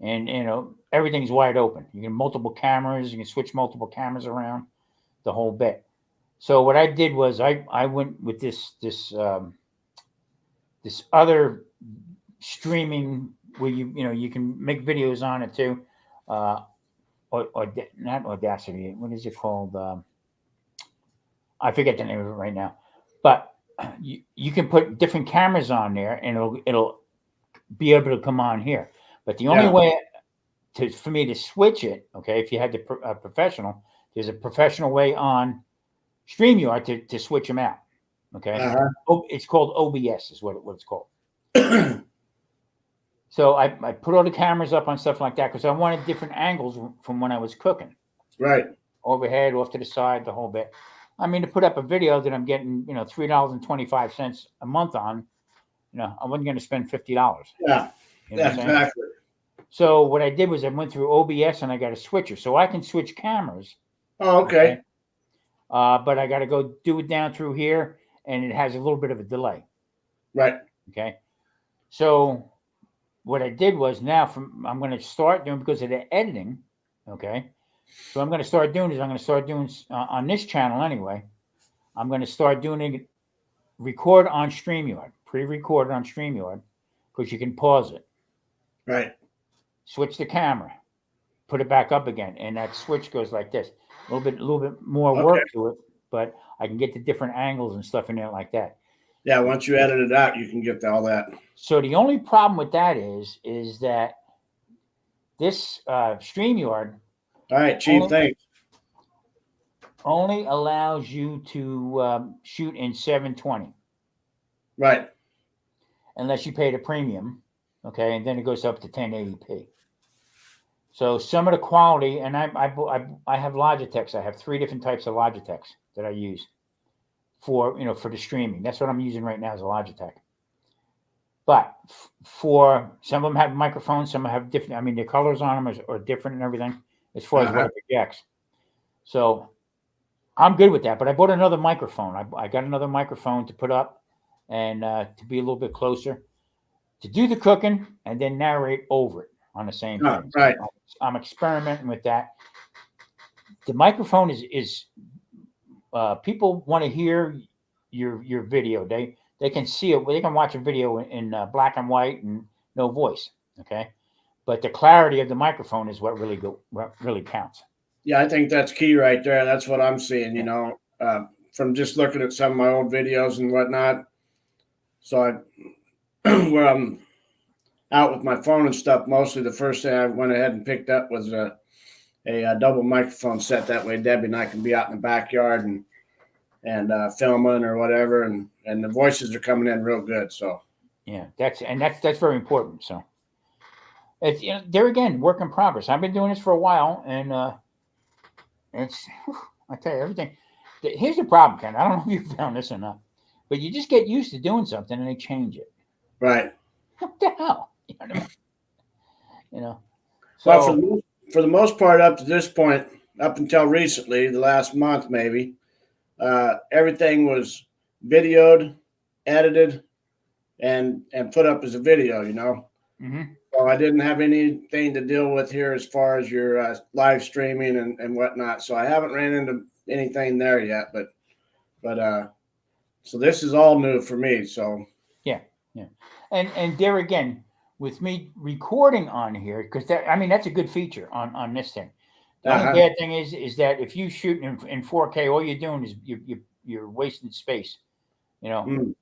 And everything's wide open. You can multiple cameras, you can switch multiple cameras around, the whole bit. So what I did was I went with this other streaming where you can make videos on it too. Or not Audacity. What is it called? I forget the name of it right now. But you can put different cameras on there, and it'll be able to come on here. But the only way for me to switch it, okay, if you had the professional, there's a professional way on StreamYard to switch them out. Okay, It's called OBS, is what it's called. So I put all the cameras up on stuff like that because I wanted different angles from when I was cooking. Right. Overhead, off to the side, the whole bit. I mean, to put up a video that I'm getting, $3.25 a month on, I wasn't going to spend $50. Yeah. Exactly. So what I did was I went through OBS and I got a switcher, so I can switch cameras. Oh, okay. But I got to go do it down through here, and it has a little bit of a delay. Right. Okay. So what I did was I'm going to start doing, because of the editing. Okay. So I'm going to start doing on this channel anyway. I'm going to start doing it, record on StreamYard, pre-recorded on StreamYard, because you can pause it. Right. Switch the camera, put it back up again, and that switch goes like this. A little bit more work to it, but I can get the different angles and stuff in there like that. Yeah, once you edit it out, you can get all that. So the only problem with that is that this StreamYard, all right, Chief, thanks, only allows you to shoot in 720. Right. Unless you pay the premium, okay, and then it goes up to 1080p. So some of the quality, and I have Logitechs. I have 3 different types of Logitechs that I use for the streaming. That's what I'm using right now, is a Logitech. But for some of them have microphones, some have different. I mean, the colors on them are different and everything as far as what it projects. So I'm good with that. But I bought another microphone. I got another microphone to put up and to be a little bit closer, to do the cooking and then narrate over it on the same thing. Right. I'm experimenting with that. The microphone is people want to hear your video. They can see it. They can watch a video in black and white and no voice. Okay, but the clarity of the microphone is what really counts. Yeah, I think that's key right there. That's what I'm seeing. From just looking at some of my old videos and whatnot. So where I'm out with my phone and stuff, mostly the first thing I went ahead and picked up was a double microphone set. That way Debbie and I can be out in the backyard and filming or whatever, and the voices are coming in real good. So yeah, that's very important. So it's there again, work in progress. I've been doing this for a while, and it's I tell you everything. Here's the problem, Ken. I don't know if you found this or not, but you just get used to doing something and they change it. Right. What the hell? So for the most part, up to this point, up until recently, the last month maybe, everything was videoed, edited, and put up as a video. Mm-hmm. So I didn't have anything to deal with here as far as your live streaming and whatnot. So I haven't ran into anything there yet. But so this is all new for me. So Yeah. And there again, with me recording on here, because that's a good feature on this thing. The only bad thing is that if you shoot in 4K, all you're doing is you're wasting space, on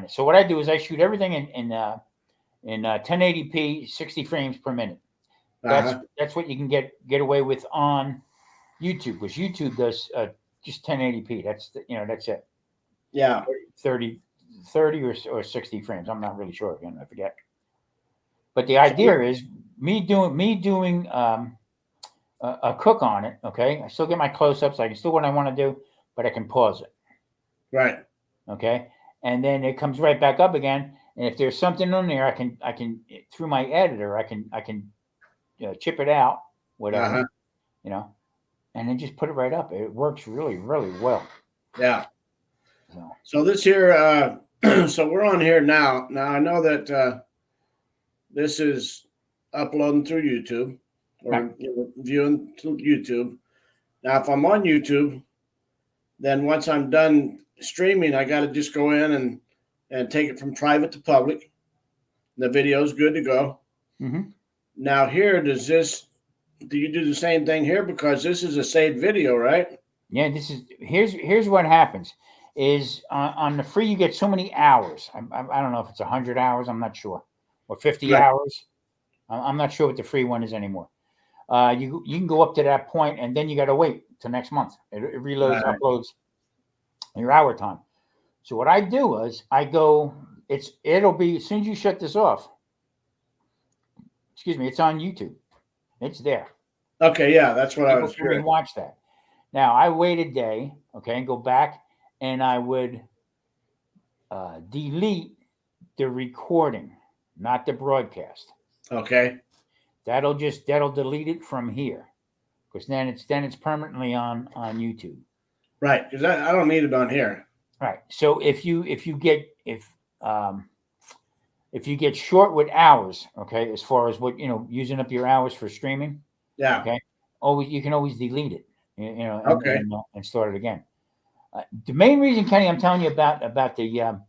it. So what I do is I shoot everything in 1080p, 60 frames per minute. That's what you can get away with on YouTube, because YouTube does just 1080p. That's it. Yeah. 30 or 60 frames. I'm not really sure. Again, I forget. But the idea is me doing a cook on it. Okay, I still get my close-ups. I can still what I want to do, but I can pause it. Right. Okay, and then it comes right back up again. And if there's something on there, I can through my editor, I can chip it out, whatever, and then just put it right up. It works really, really well. Yeah. So this here, so we're on here now. Now I know that this is uploading through YouTube or viewing through YouTube. Now, if I'm on YouTube, then once I'm done streaming, I got to just go in and take it from private to public. The video is good to go. Mm-hmm. Now here, do you do the same thing here? Because this is a saved video, right? Yeah, here's what happens is on the free, you get so many hours. I don't know if it's 100 hours. I'm not sure. Or 50 hours. I'm not sure what the free one is anymore. You can go up to that point, and then you got to wait till next month. It reloads, uploads your hour time. So what I do is I go. It'll be as soon as you shut this off. Excuse me. It's on YouTube. It's there. Okay, yeah, that's what I was curious. Watch that. Now I wait a day, okay, and go back, and I would delete the recording, not the broadcast. Okay. That'll delete it from here, because then it's permanently on YouTube. Right, because I don't need it on here. Right. So if you get short with hours, okay, as far as what using up your hours for streaming, yeah, okay, you can always delete it, okay, and start it again. The main reason, Kenny, I'm telling you about the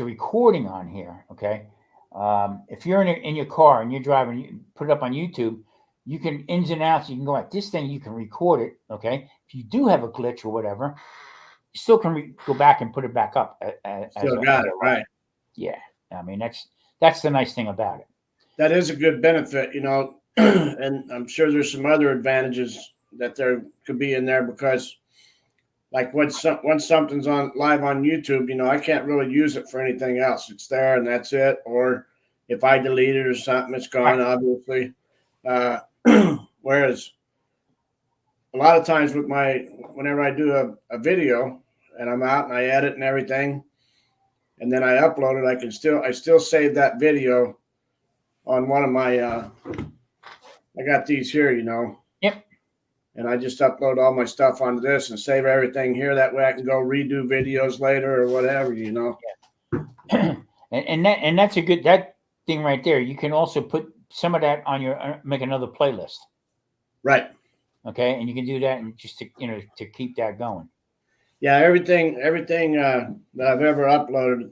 recording on here, okay. If you're in your car and you're driving, you put it up on YouTube. You can ins and outs. You can go at this thing. You can record it. Okay. If you do have a glitch or whatever, you still can go back and put it back up. Still got it, right? Yeah. I mean, that's the nice thing about it. That is a good benefit, and I'm sure there's some other advantages that there could be in there, because like once something's on live on YouTube, I can't really use it for anything else. It's there and that's it. Or if I delete it or something, it's gone, obviously. Whereas a lot of times whenever I do a video and I'm out and I edit and everything, and then I upload it, I still save that video on one of my, I got these here, Yep. And I just upload all my stuff onto this and save everything here. That way I can go redo videos later or whatever, Yeah. and that's a good, that thing right there. You can also put some of that on make another playlist. Right. Okay. And you can do that and just to keep that going. Yeah. Everything that I've ever uploaded,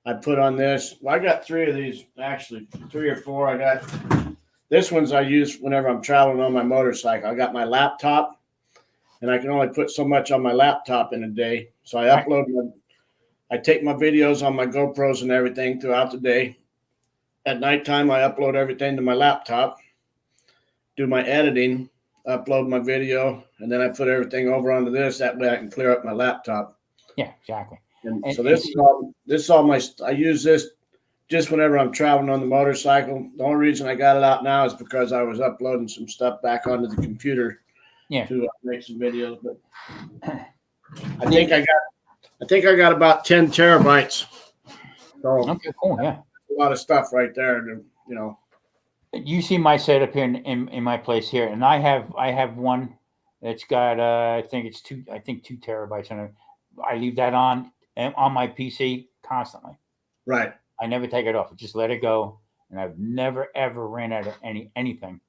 I put on this. Well, I got 3 of these, actually 3 or 4. I got this one's I use whenever I'm traveling on my motorcycle. I got my laptop, and I can only put so much on my laptop in a day. So I I take my videos on my GoPros and everything throughout the day. At nighttime, I upload everything to my laptop, do my editing, upload my video, and then I put everything over onto this. That way I can clear up my laptop. Yeah, exactly. And so this is all my, I use this just whenever I'm traveling on the motorcycle. The only reason I got it out now is because I was uploading some stuff back onto the computer to make some videos. But I think I got about 10 terabytes. So okay, cool. Yeah, a lot of stuff right there. You see my setup here in my place here, and I have one It's got I think it's 2 terabytes on it. I leave that on my PC constantly. Right. I never take it off. I just let it go, and I've never ever ran out of anything.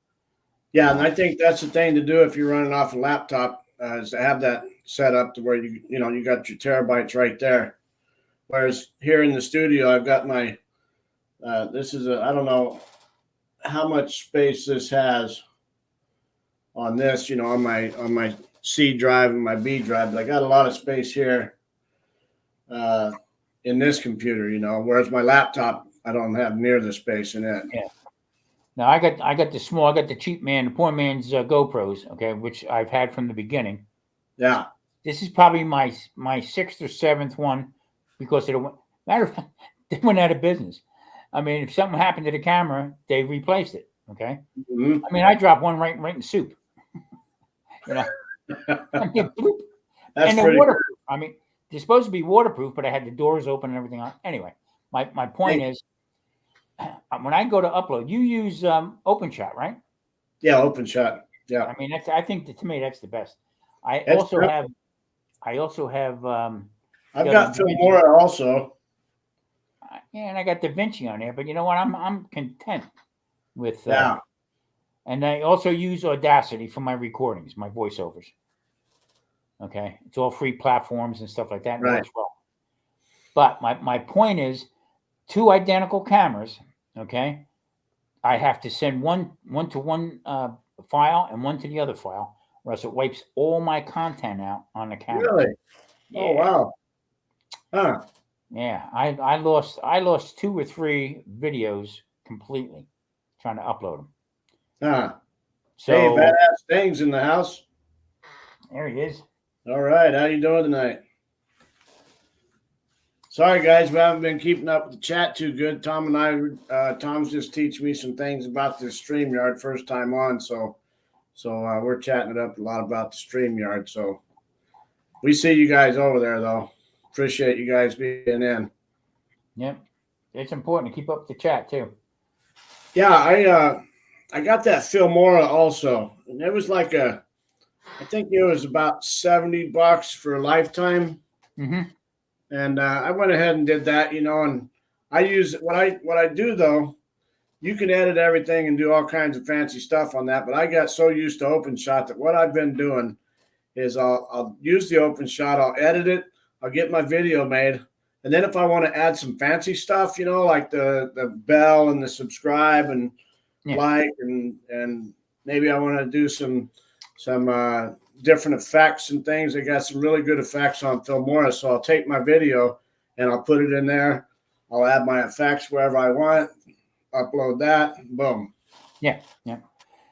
Yeah, and I think that's the thing to do if you're running off a laptop, is to have that set up to where you got your terabytes right there. Whereas here in the studio, I've got my this is I don't know how much space this has on this, on my C drive and my B drive, but I got a lot of space here in this computer, whereas my laptop, I don't have near the space in it. Yeah. Now I got the cheap man, the poor man's GoPros, okay, which I've had from the beginning. Yeah. This is probably my 6th or 7th one because matter of fact, they went out of business. I mean, if something happened to the camera, they replaced it. Okay. Mm-hmm. I mean, I dropped one right in soup. I mean, That's and they're pretty waterproof. I mean, they're supposed to be waterproof, but I had the doors open and everything on. Anyway, my point is, when I go to upload, you use OpenShot, right? Yeah, OpenShot. Yeah. I mean, I think to me that's the best. I That's also true. have. I've got Filmora also. Yeah, and I got DaVinci on there, but you know what? I'm content with. Yeah. And I also use Audacity for my recordings, my voiceovers. Okay, it's all free platforms and stuff like that. And Right. works well. But my point is, 2 identical cameras. Okay, I have to send one to one file and one to the other file, or else it wipes all my content out on the camera. Really? Yeah. Oh wow. Huh. Yeah, I lost 2 or 3 videos completely trying to upload them. Huh. So Hey, badass things in the house. there he is. All right, how you doing tonight? Sorry, guys, we haven't been keeping up with the chat too good. Tom and I, Tom's just teaching me some things about this StreamYard first time on, so we're chatting it up a lot about the StreamYard. So we see you guys over there, though. Appreciate you guys being in. Yep, it's important to keep up the chat too. Yeah, I got that Filmora also, and it was like I think it was about $70 for a lifetime. Mm-hmm. And I went ahead and did that, and I use what I do though. You can edit everything and do all kinds of fancy stuff on that, but I got so used to OpenShot that what I've been doing is I'll use the OpenShot, I'll edit it, I'll get my video made, and then if I want to add some fancy stuff, like the bell and the subscribe and like and maybe I want to do some different effects and things. They got some really good effects on Filmora. So I'll take my video and I'll put it in there. I'll add my effects wherever I want, upload that, boom. Yeah.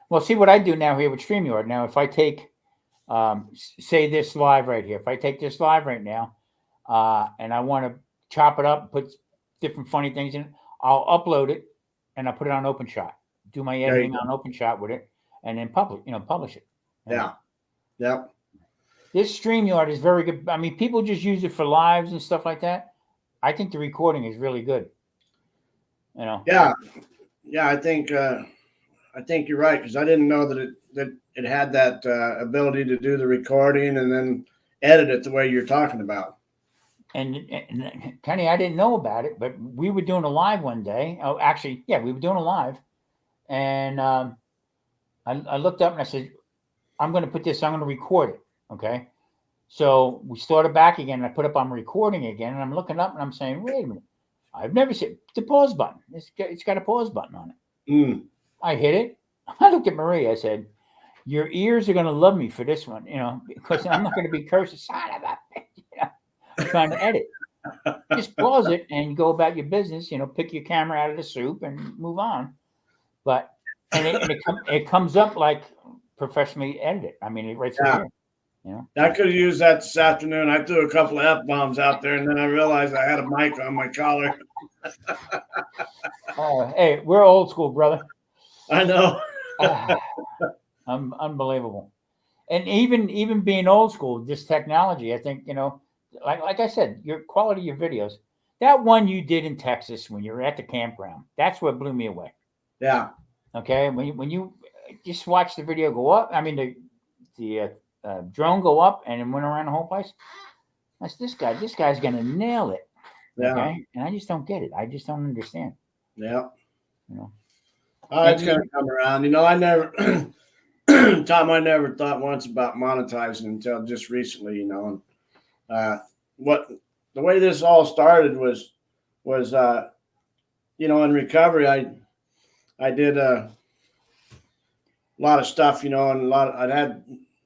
Well, see what I do now here with StreamYard. Now, if I take, say this live right here, if I take this live right now and I want to chop it up, put different funny things in it, I'll upload it and I'll put it on OpenShot, do my editing on OpenShot with it, and then publish it. Yeah. Yep. This StreamYard is very good. I mean, people just use it for lives and stuff like that. I think the recording is really good. Yeah. I think you're right, because I didn't know that it had that ability to do the recording and then edit it the way you're talking about. And Kenny, I didn't know about it, but we were doing a live one day. Oh, actually, yeah, we were doing a live, and I looked up and I said, I'm going to record it. Okay. So we started back again and I put up on recording again, and I'm looking up and I'm saying, wait a minute, I've never seen the pause button. It's got a pause button on it. Mm. I hit it. I looked at Marie. I said, your ears are going to love me for this one, because I'm not going to be cursing, son of a bitch, trying to edit. Just pause it and go about your business, pick your camera out of the soup and move on. But, it comes up like professionally edited. I mean, right through here. I could have used that this afternoon. I threw a couple of F-bombs out there, and then I realized I had a mic on my collar. Hey, we're old school, brother. I know. Unbelievable. And even being old school, this technology, I think, like I said, your quality of your videos, that one you did in Texas when you were at the campground, that's what blew me away. Yeah. Okay. When you just watch the video go up, I mean, the drone go up and it went around the whole place. I said, this guy's gonna nail it. Yeah. Okay, and I just don't get it. I just don't understand. Yeah. You know. Oh, it's going to come around. You know, I never, Tom, I never thought once about monetizing until just recently, you know. And the way this all started was, you know, in recovery, I did a lot of stuff, you know, and I'd had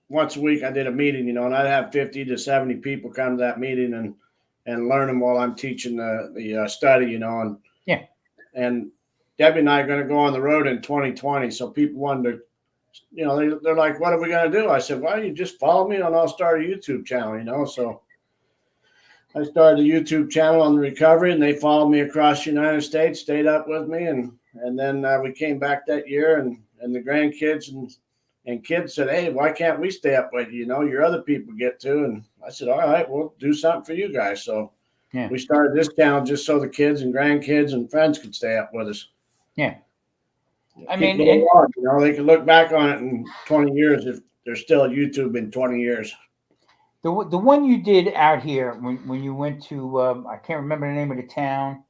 once a week I did a meeting, you know, and I'd have 50 to 70 people come to that meeting and learn them while I'm teaching the study, you know, and Yeah. And Debbie and I are going to go on the road in 2020. So people wanted to, you know, they're like, what are we going to do? I said, why don't you just follow me and I'll start a YouTube channel, you know? So I started a YouTube channel on the recovery and they followed me across the United States, stayed up with me. And then we came back that year and the grandkids and kids said, hey, why can't we stay up with you? You know, your other people get to. And I said, all right, we'll do something for you guys. So Yeah. we started this channel just so the kids and grandkids and friends could stay up with us. Yeah. I Keep mean, going on, you know, they can look back on it in 20 years if there's still YouTube in 20 years. the one you did out here when you went to I can't remember the name of the town,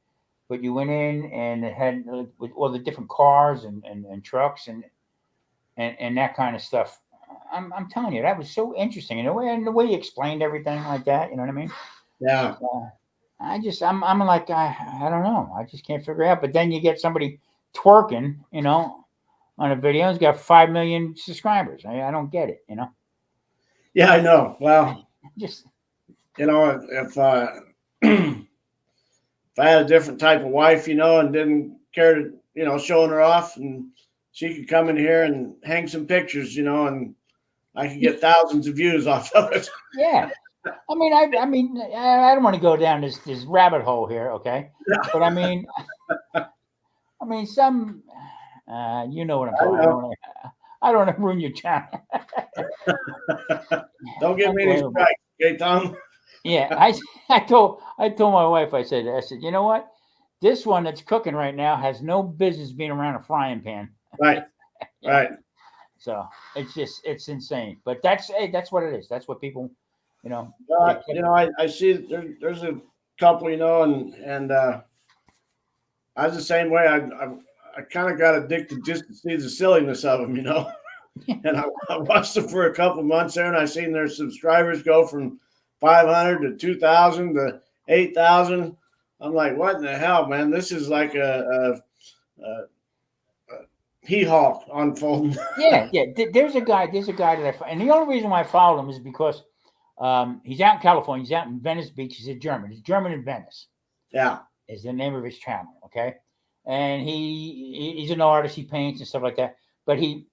but you went in and it had with all the different cars and trucks and that kind of stuff. I'm telling you, that was so interesting. And the way you explained everything like that, you know what I mean? Yeah. I'm like, I don't know. I just can't figure it out. But then you get somebody twerking, you know, on a video. He's got 5 million subscribers. I don't get it, you know. Yeah, I know. Well, Just, you know, if if I had a different type of wife, you know, and didn't care to, you know, showing her off, and she could come in here and hang some pictures, you know, and I could get thousands of views off of it. yeah. I mean, I don't want to go down this rabbit hole here, okay? But I mean, some, you know what I'm talking about. I don't want to ruin your channel. Don't give me any strikes, okay, Tom? Yeah, I told my wife, I said, you know what? This one that's cooking right now has no business being around a frying pan. Right, Yeah. right. So it's insane. But that's what it is. That's what people, you know. You know, I see there's a couple, you know, and I was the same way. I kind of got addicted just to see the silliness of them, you know. And I watched them for a couple months there, and I seen their subscribers go from 500 to 2,000 to 8,000. I'm like, what in the hell, man? This is like a hee-haw unfolding. Yeah. There's a guy that and the only reason why I followed him is because he's out in California. He's out in Venice Beach. He's a German. He's German in Venice. Yeah. Is the name of his channel. Okay. And he's an artist. He paints and stuff like that. But he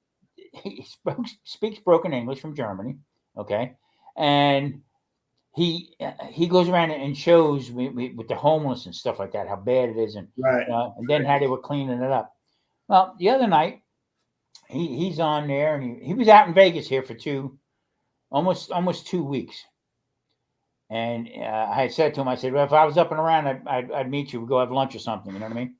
speaks broken English from Germany. Okay. And he goes around and shows with the homeless and stuff like that, how bad it is. And, right. And then how they were cleaning it up. Well, the other night, he's on there, and he was out in Vegas here for almost 2 weeks. And I had said to him, I said, well, if I was up and around, I'd meet you. We'd go have lunch or something. You know what I mean?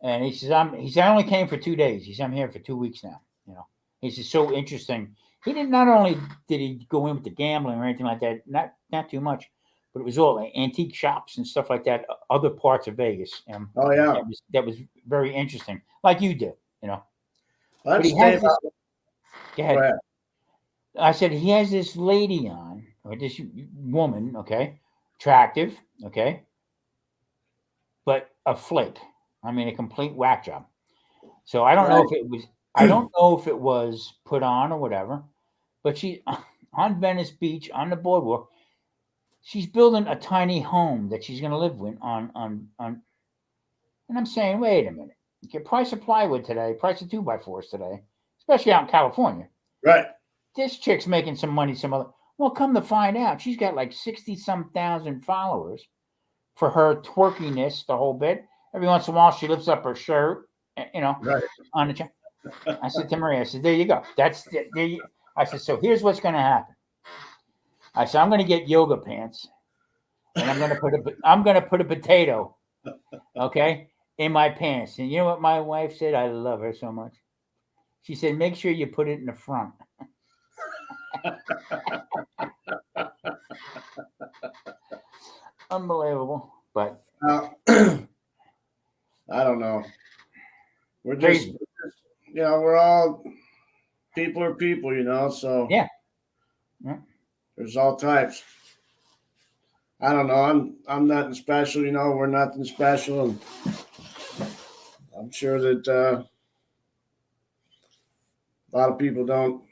And he says, I only came for 2 days. He said, I'm here for 2 weeks now. You know, he says, so interesting. He didn't, not only did he go in with the gambling or anything like that, not too much, but it was all like antique shops and stuff like that, other parts of Vegas. Oh yeah, that was very interesting, like you did, you know. Well, Go ahead. Go ahead. I said he has this lady on, or this woman, okay, attractive, okay, but a flake. I mean, a complete whack job. So I don't know if it was. I don't know if it was put on or whatever, but she on Venice Beach on the boardwalk. She's building a tiny home that she's going to live with on. And I'm saying, wait a minute. Okay, price of plywood today, price of 2x4s today, especially out in California. Right. This chick's making some money. Well, come to find out, she's got like 60-some thousand followers for her twerkiness, the whole bit. Every once in a while, she lifts up her shirt, you know, on the channel. I said to Maria, I said, there you go. I said, so here's what's going to happen. I said, I'm going to get yoga pants, and I'm going to put a potato, okay, in my pants. And you know what my wife said? I love her so much. She said, make sure you put it in the front. Unbelievable, but I don't know. We're just, crazy. we're all people are people, so Yeah. Yeah. there's all types. I don't know. I'm nothing special, we're nothing special, and I'm sure that a lot of people don't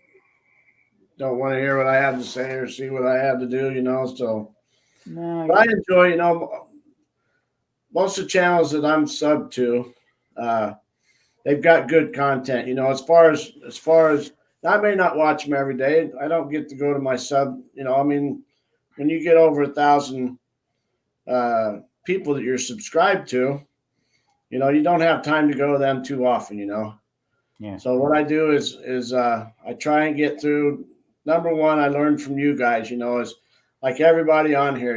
want to hear what I have to say or see what I have to do, so No, but I enjoy, most of the channels that I'm sub to, uh, they've got good content. As far as I may not watch them every day. I don't get to go to my sub. I mean, when you get over 1,000 people that you're subscribed to, you don't have time to go to them too often. yeah. So what I do is I try and get through. Number one, I learned from you guys. Is like everybody on here.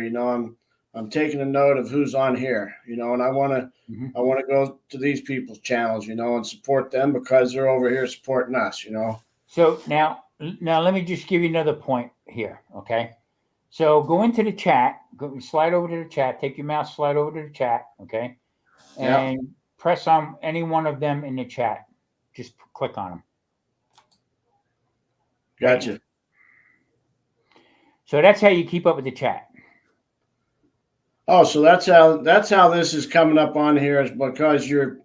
I'm taking a note of who's on here. And I want to Mhm. I want to go to these people's channels. And support them because they're over here supporting us. So now let me just give you another point here. Okay. So go into the chat, slide over to the chat, take your mouse, slide over to the chat. Okay. Yeah, And press on any one of them in the chat. Just click on them. gotcha. Right? So that's how you keep up with the chat. Oh, so that's how this is coming up on here is because you're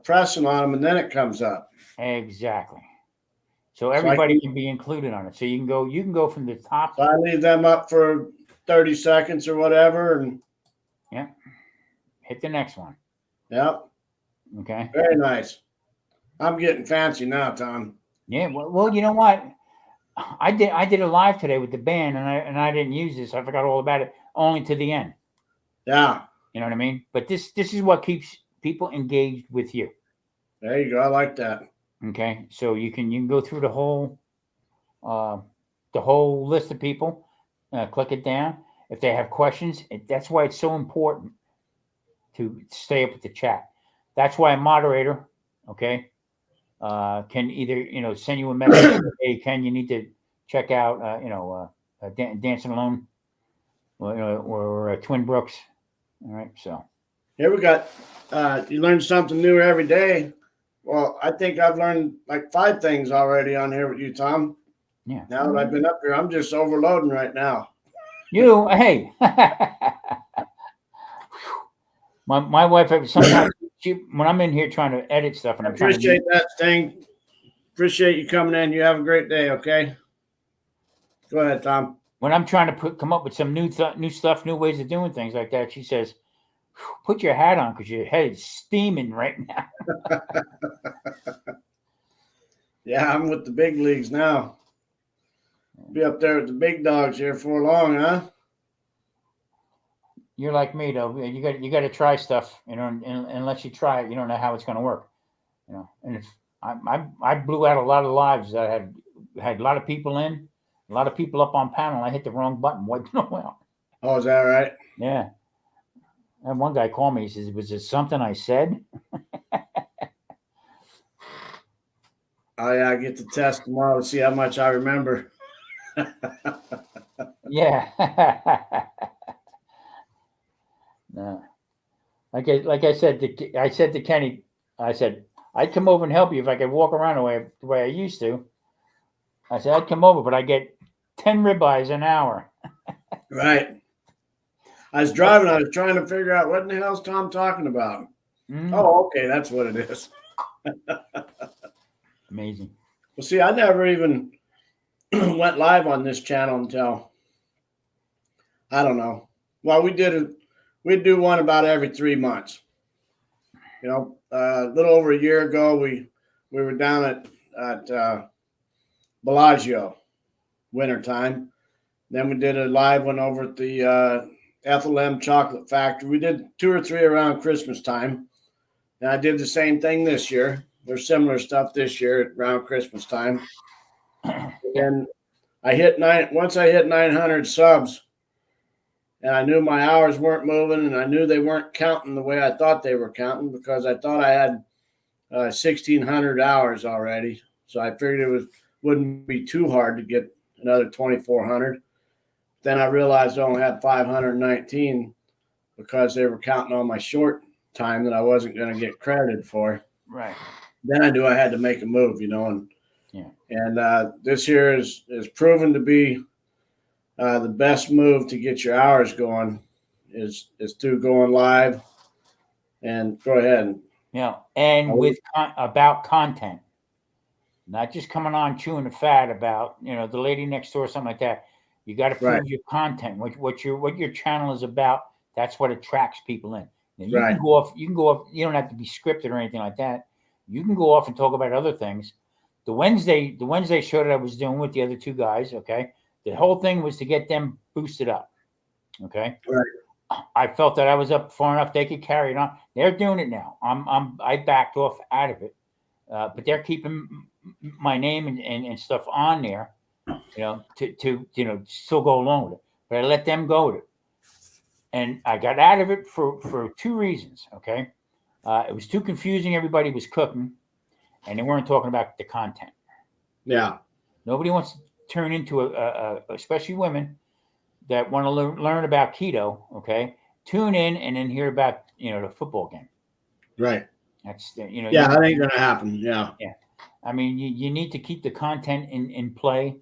pressing on them and then it comes up. Exactly. So So I everybody can can be included on it. So you can go from the top. so I leave them up for 30 seconds or whatever, and Yeah. Hit the next one. yeah, Okay. very nice. I'm getting fancy now, Tom. Yeah. Well, you know what? I did a live today with the band, and I didn't use this. I forgot all about it only to the end. Yeah, You know what I mean? But this is what keeps people engaged with you. there you go. I like that. Okay, so you can go through uh, the whole list of people, click it down. If they have questions, that's why it's so important to stay up with the chat. That's why a moderator, okay, can either send you a message. Hey, Ken, you need to check out Dancing Alone or Twin Brooks. All right, so Here we got. You learn something new every day. Well, I think I've learned like 5 things already on here with you, Tom. yeah, Now that I've been up here, I'm just overloading right now. hey. My wife sometimes when I'm in here trying to edit stuff and I I'm trying to appreciate that, Sting. Appreciate you coming in. You have a great day. Okay. Go ahead, Tom. when I'm trying to come up with some new stuff, new ways of doing things like that, she says, "Put your hat on because your head is steaming right now." Yeah, I'm with the big leagues now. Be up there with the big dogs here for long, huh? You're like me though. You got to try stuff, and unless you try it, you don't know how it's going to work. And if I blew out a lot of lives that had a lot of people in, a lot of people up on panel. I hit the wrong button, wiped them out. Oh, is that right? Yeah. And one guy called me. He says, "Was it something I said?" Oh, yeah. I get to test tomorrow to see how much I remember. Yeah. No. Like I said to Kenny, I said I'd come over and help you if I could walk around the way I used to. I said I'd come over, but I get 10 ribeyes an hour. Right. I was driving. I was trying to figure out what in the hell's Tom talking about. Mm, Oh, okay. That's what it is. amazing. Well, see, I never even went live on this channel until, I don't know. Well, we'd do one about every 3 months. A little over a year ago, we were down at Bellagio, wintertime. Then we did a live one over at the Ethel M Chocolate Factory. We did 2 or 3 around Christmas time. And I did the same thing this year. There's similar stuff this year around Christmas time. And once I hit 900 subs, and I knew my hours weren't moving, and I knew they weren't counting the way I thought they were counting because I thought I had 1,600 hours already. So I figured wouldn't be too hard to get another 2,400. Then I realized I only had 519 because they were counting on my short time that I wasn't going to get credited for. Right. Then I knew I had to make a move, and Yeah. and this year is proven to be the best move to get your hours going is through going live. And go ahead. Yeah. And with about content, not just coming on chewing the fat about, the lady next door, something like that. You got to prove Right. your content, what your channel is about. That's what attracts people in. Now, you Right. can go off. You can go off. You don't have to be scripted or anything like that. You can go off and talk about other things. The Wednesday show that I was doing with the other two guys, okay, the whole thing was to get them boosted up. Okay. Right. I felt that I was up far enough they could carry it on. They're doing it now. I backed off out of it, but they're keeping my name and stuff on there, to still go along with it. But I let them go with it, and I got out of it for two reasons. Okay, it was too confusing. Everybody was cooking, and they weren't talking about the content. Yeah. Nobody wants to turn into especially women that want to learn about keto. Okay, tune in and then hear about the football game. Right. That's Yeah, that ain't gonna happen. Yeah. Yeah. I mean, you need to keep the content in play,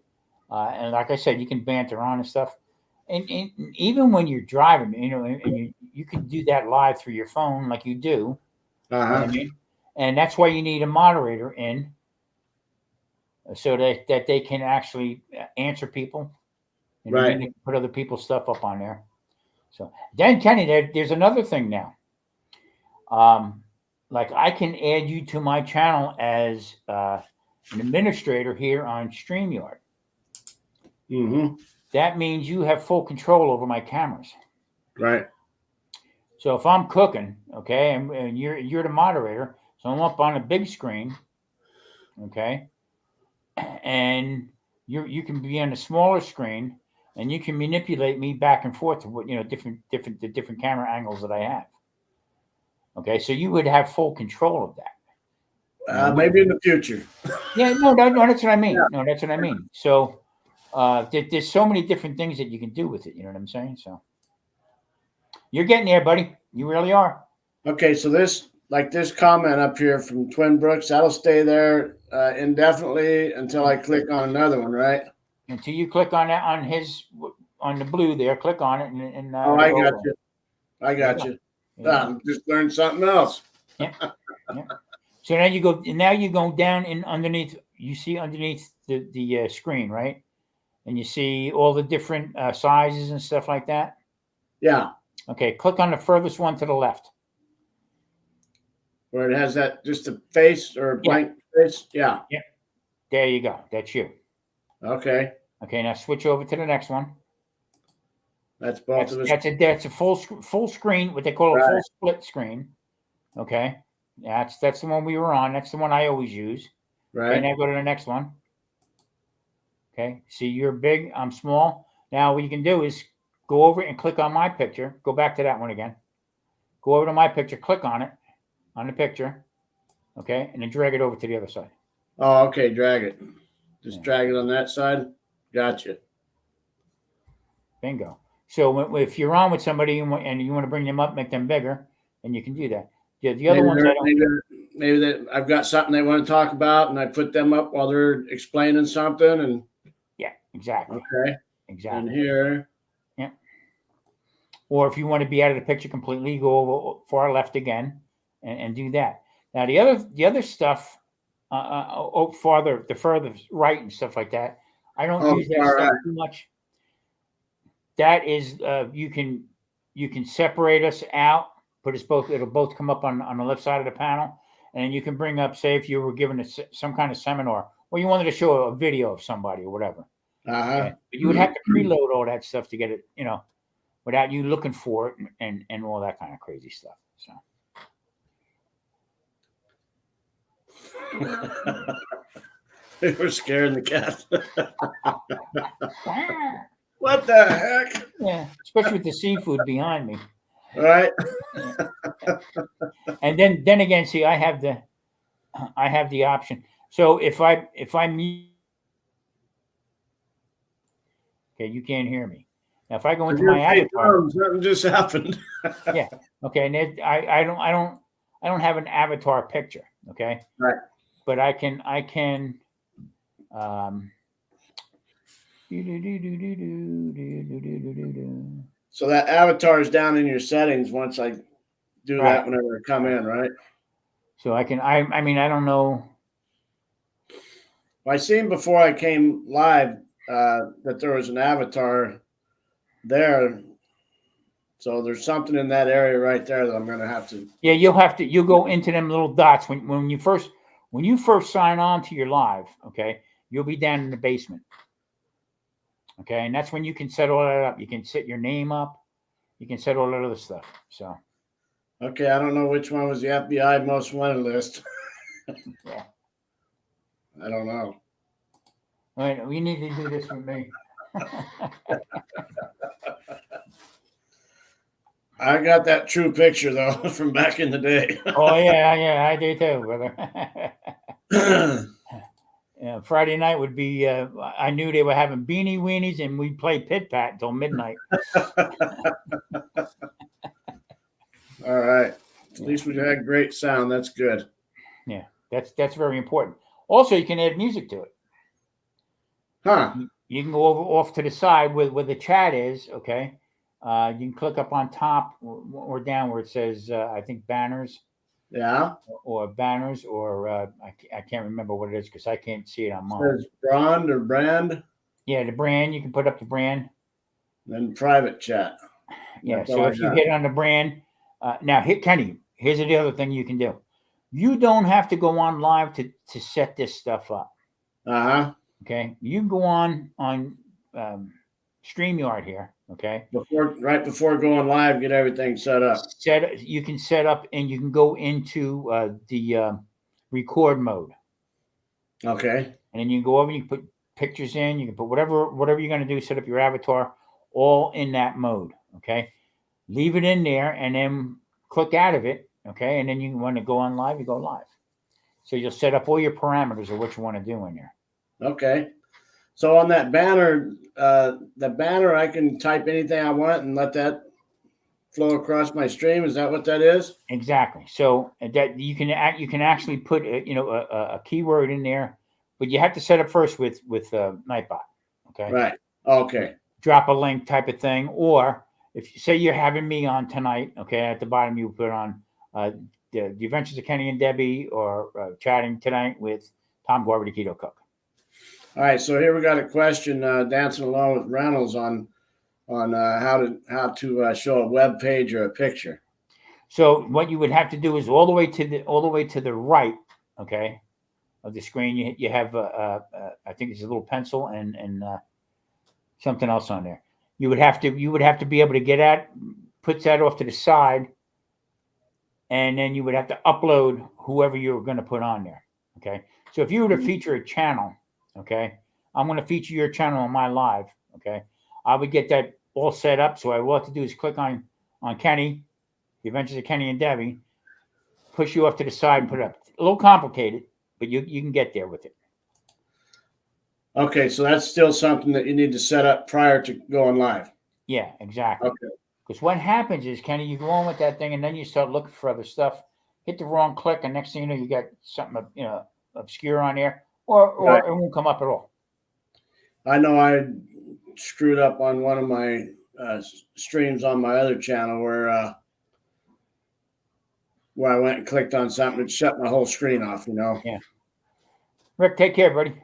and like I said, you can banter on and stuff, and even when you're driving, and you can do that live through your phone like you do. You know what I mean? And that's why you need a moderator in, so that they can actually answer people. Right. You can put other people's stuff up on there. So then, Kenny, there's another thing now. Like I can add you to my channel as an administrator here on StreamYard. Mm-hmm. That means you have full control over my cameras. Right. So if I'm cooking, okay, and you're the moderator, so I'm up on a big screen, okay, and you can be on a smaller screen, and you can manipulate me back and forth to what different camera angles that I have. Okay, so you would have full control of that. Maybe in the future. Yeah, no, that's what I mean. Yeah. No, that's what I mean. So there's so many different things that you can do with it. You know what I'm saying? So you're getting there, buddy. You really are. Okay, so this comment up here from Twin Brooks, that'll stay there indefinitely until I click on another one, right? Until you click on that on the blue there, click on it, and I got you. I got you. Just learned something else. Yeah. Yeah. So now you go down in underneath. You see underneath the screen, right? And you see all the different sizes and stuff like that. Yeah. Okay. Click on the furthest one to the left, where it has that just a face or a blank face. Yeah. Yeah. There you go. That's you. Okay. Okay. Now switch over to the next one. That's both of us. That's a full screen, what they call a full split screen. Okay. That's the one we were on. That's the one I always use. Right. Okay, now go to the next one. Okay. See, you're big, I'm small. Now what you can do is go over and click on my picture. Go back to that one again. Go over to my picture, click on it, on the picture. Okay. And then drag it over to the other side. Oh, okay. Drag it. Just drag it on that side. Gotcha. Bingo. So if you're on with somebody and you want to bring them up, make them bigger, and you can do that. Yeah, the other ones maybe that I've got something they want to talk about, and I put them up while they're explaining something. And yeah, exactly. Okay. Exactly. And here. Yeah. Or if you want to be out of the picture completely, go over far left again, and do that. Now the other stuff, the further right and stuff like that. I don't use that stuff too much. That is, you can separate us out, put us both. It'll both come up on the left side of the panel, and you can bring up. Say if you were given some kind of seminar, or you wanted to show a video of somebody or whatever. Okay? But you would have to preload all that stuff to get it, without you looking for it and all that kind of crazy stuff. So. They were scaring the cat. What the heck? Yeah, especially with the seafood behind me. Right. And then again, see, I have the option. So if I mute Okay, you can't hear me. Now, if I go I into was my gonna say, avatar, Tom, something just happened. yeah, okay, and I don't have an avatar picture, okay, Right. but I can um. So that avatar is down in your settings once I do Right. that whenever I come in, right? So I mean, I don't know. Well, I seen before I came live that there was an avatar there. So there's something in that area right there that I'm going to have to. Yeah, you'll go into them little dots when you first sign on to your live, okay? You'll be down in the basement. Okay, and that's when you can set all that up. You can set your name up, you can set all that other stuff. So Okay, I don't know which one was the FBI most wanted list. yeah. I don't know. All right, we need to do this with me. I got that true picture though from back in the day. Oh yeah, I do too, brother. Friday night would be. I knew they were having beanie weenies, and we'd play pit pat until midnight. All right. At least we had great sound. That's good. Yeah, that's very important. Also, you can add music to it. Huh. You can go off to the side where the chat is. Okay, you can click up on top or down where it says I think banners. Yeah. Or banners, or I can't remember what it is because I can't see it on mine. There's brand or brand. Yeah, the brand. You can put up the brand. Then private chat. Yeah. That's So if you hit on the brand, now hit Kenny. Here's the other thing you can do. You don't have to go on live to set this stuff up. Uh-huh. Okay. You can go on StreamYard here. Okay. Right before going live, get everything set up. You can set up and you can go into the record mode. Okay. And then you can go over and you can put pictures in. You can put whatever you're going to do, set up your avatar, all in that mode. Okay. Leave it in there and then click out of it. Okay. And then you want to go on live, you go live. So you'll set up all your parameters of what you want to do in there. Okay. So on that banner, I can type anything I want and let that flow across my stream. Is that what that is? Exactly. So that you can actually put a keyword in there, but you have to set up first with Nightbot. Okay. Right. Okay. Drop a link type of thing, or if you say you're having me on tonight, okay, at the bottom you put on the Adventures of Kenny and Debbie, or chatting tonight with Tom Garber, the Keto Cook. All right. So here we got a question, dancing along with Reynolds on how to show a web page or a picture. So what you would have to do is all the way to the right, okay, of the screen. You have I think it's a little pencil and something else on there. You would have to be able to put that off to the side, and then you would have to upload whoever you're going to put on there. Okay. So if you were to feature a channel, okay, I'm going to feature your channel on my live. Okay. I would get that all set up. So all I have to do is click on Kenny, The Adventures of Kenny and Debbie, push you off to the side and put it up. A little complicated, but you can get there with it. Okay, so that's still something that you need to set up prior to going live. Yeah, exactly. Okay. Because what happens is, Kenny, you go on with that thing and then you start looking for other stuff, hit the wrong click, and next thing you know, you got something obscure on there, or Right. It won't come up at all. I know I screwed up on one of my streams on my other channel where I went and clicked on something and shut my whole screen off, Yeah. Rick, take care, buddy.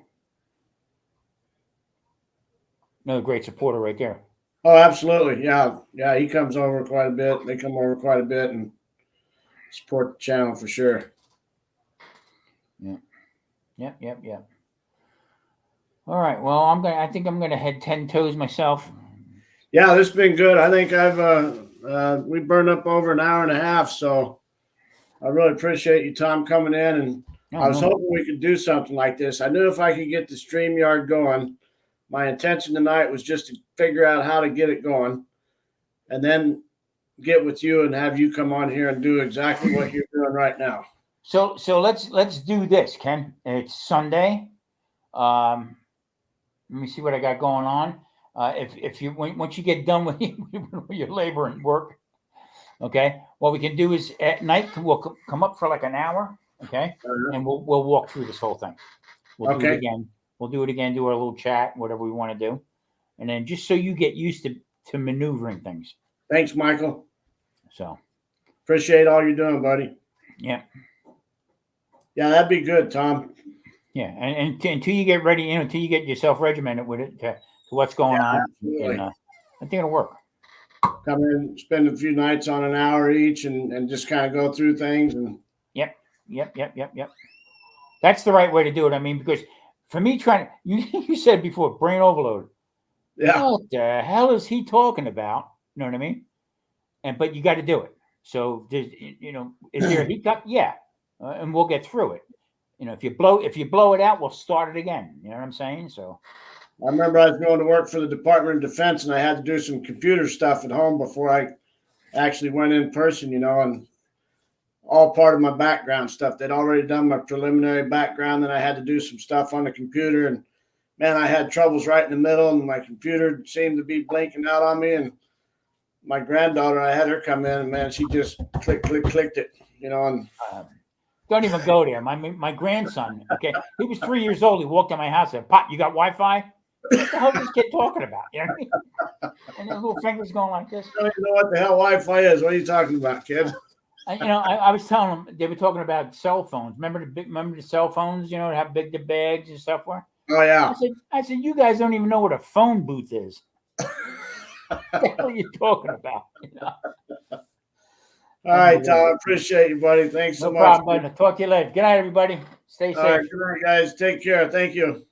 Another great supporter right there. Oh, absolutely. Yeah. Yeah. He comes over quite a bit. They come over quite a bit and support the channel for sure. Yep. All right. Well, I think I'm gonna head 10 toes myself. Yeah, this has been good. I think we burned up over an hour and a half, so I really appreciate you, Tom, coming in. And I was hoping we could do something like this. I knew if I could get the StreamYard going, my intention tonight was just to figure out how to get it going, and then get with you and have you come on here and do exactly what you're doing right now. So let's do this, Ken. It's Sunday. Let me see what I got going on. if you once you get done with your labor and work, okay, what we can do is at night we'll come up for like an hour, okay, and we'll walk through this whole thing. We'll do it Okay. again. We'll do it again. Do our little chat, whatever we want to do, and then just so you get used to maneuvering things. Thanks, Michael. So Appreciate all you're doing, buddy. yeah. Yeah, that'd be good, Tom. Yeah, and until you get ready, until you get yourself regimented with it to what's going on, absolutely. and, I think it'll work. Come in, spend a few nights on an hour each, and just kind of go through things. And Yep. That's the right way to do it. I mean, because for me, you said before, brain overload. yeah, What the hell is he talking about? You know what I mean? But you got to do it. So is there a hiccup? Yeah, and we'll get through it. If you blow it out, we'll start it again. You know what I'm saying? So I remember I was going to work for the Department of Defense, and I had to do some computer stuff at home before I actually went in person. And all part of my background stuff. They'd already done my preliminary background, and I had to do some stuff on the computer. And man, I had troubles right in the middle, and my computer seemed to be blinking out on me. And my granddaughter, I had her come in, and man, she just clicked it. And don't even go there. My grandson, okay, he was 3 years old. He walked in my house and said, "Pop, you got Wi-Fi?" What the hell is this kid talking about? You know what I mean? And his little fingers going like this. I don't even know what the hell Wi-Fi is. What are you talking about, kid? I was telling them, they were talking about cell phones. Remember the cell phones? How big the bags and stuff were. Oh yeah. I said, you guys don't even know what a phone booth is. What the hell are you talking about? All right, Tom. Appreciate you, buddy. Thanks so No much. problem, buddy. Talk to you later. Good night, everybody. Stay safe. All right, good night, guys. Take care. Thank you.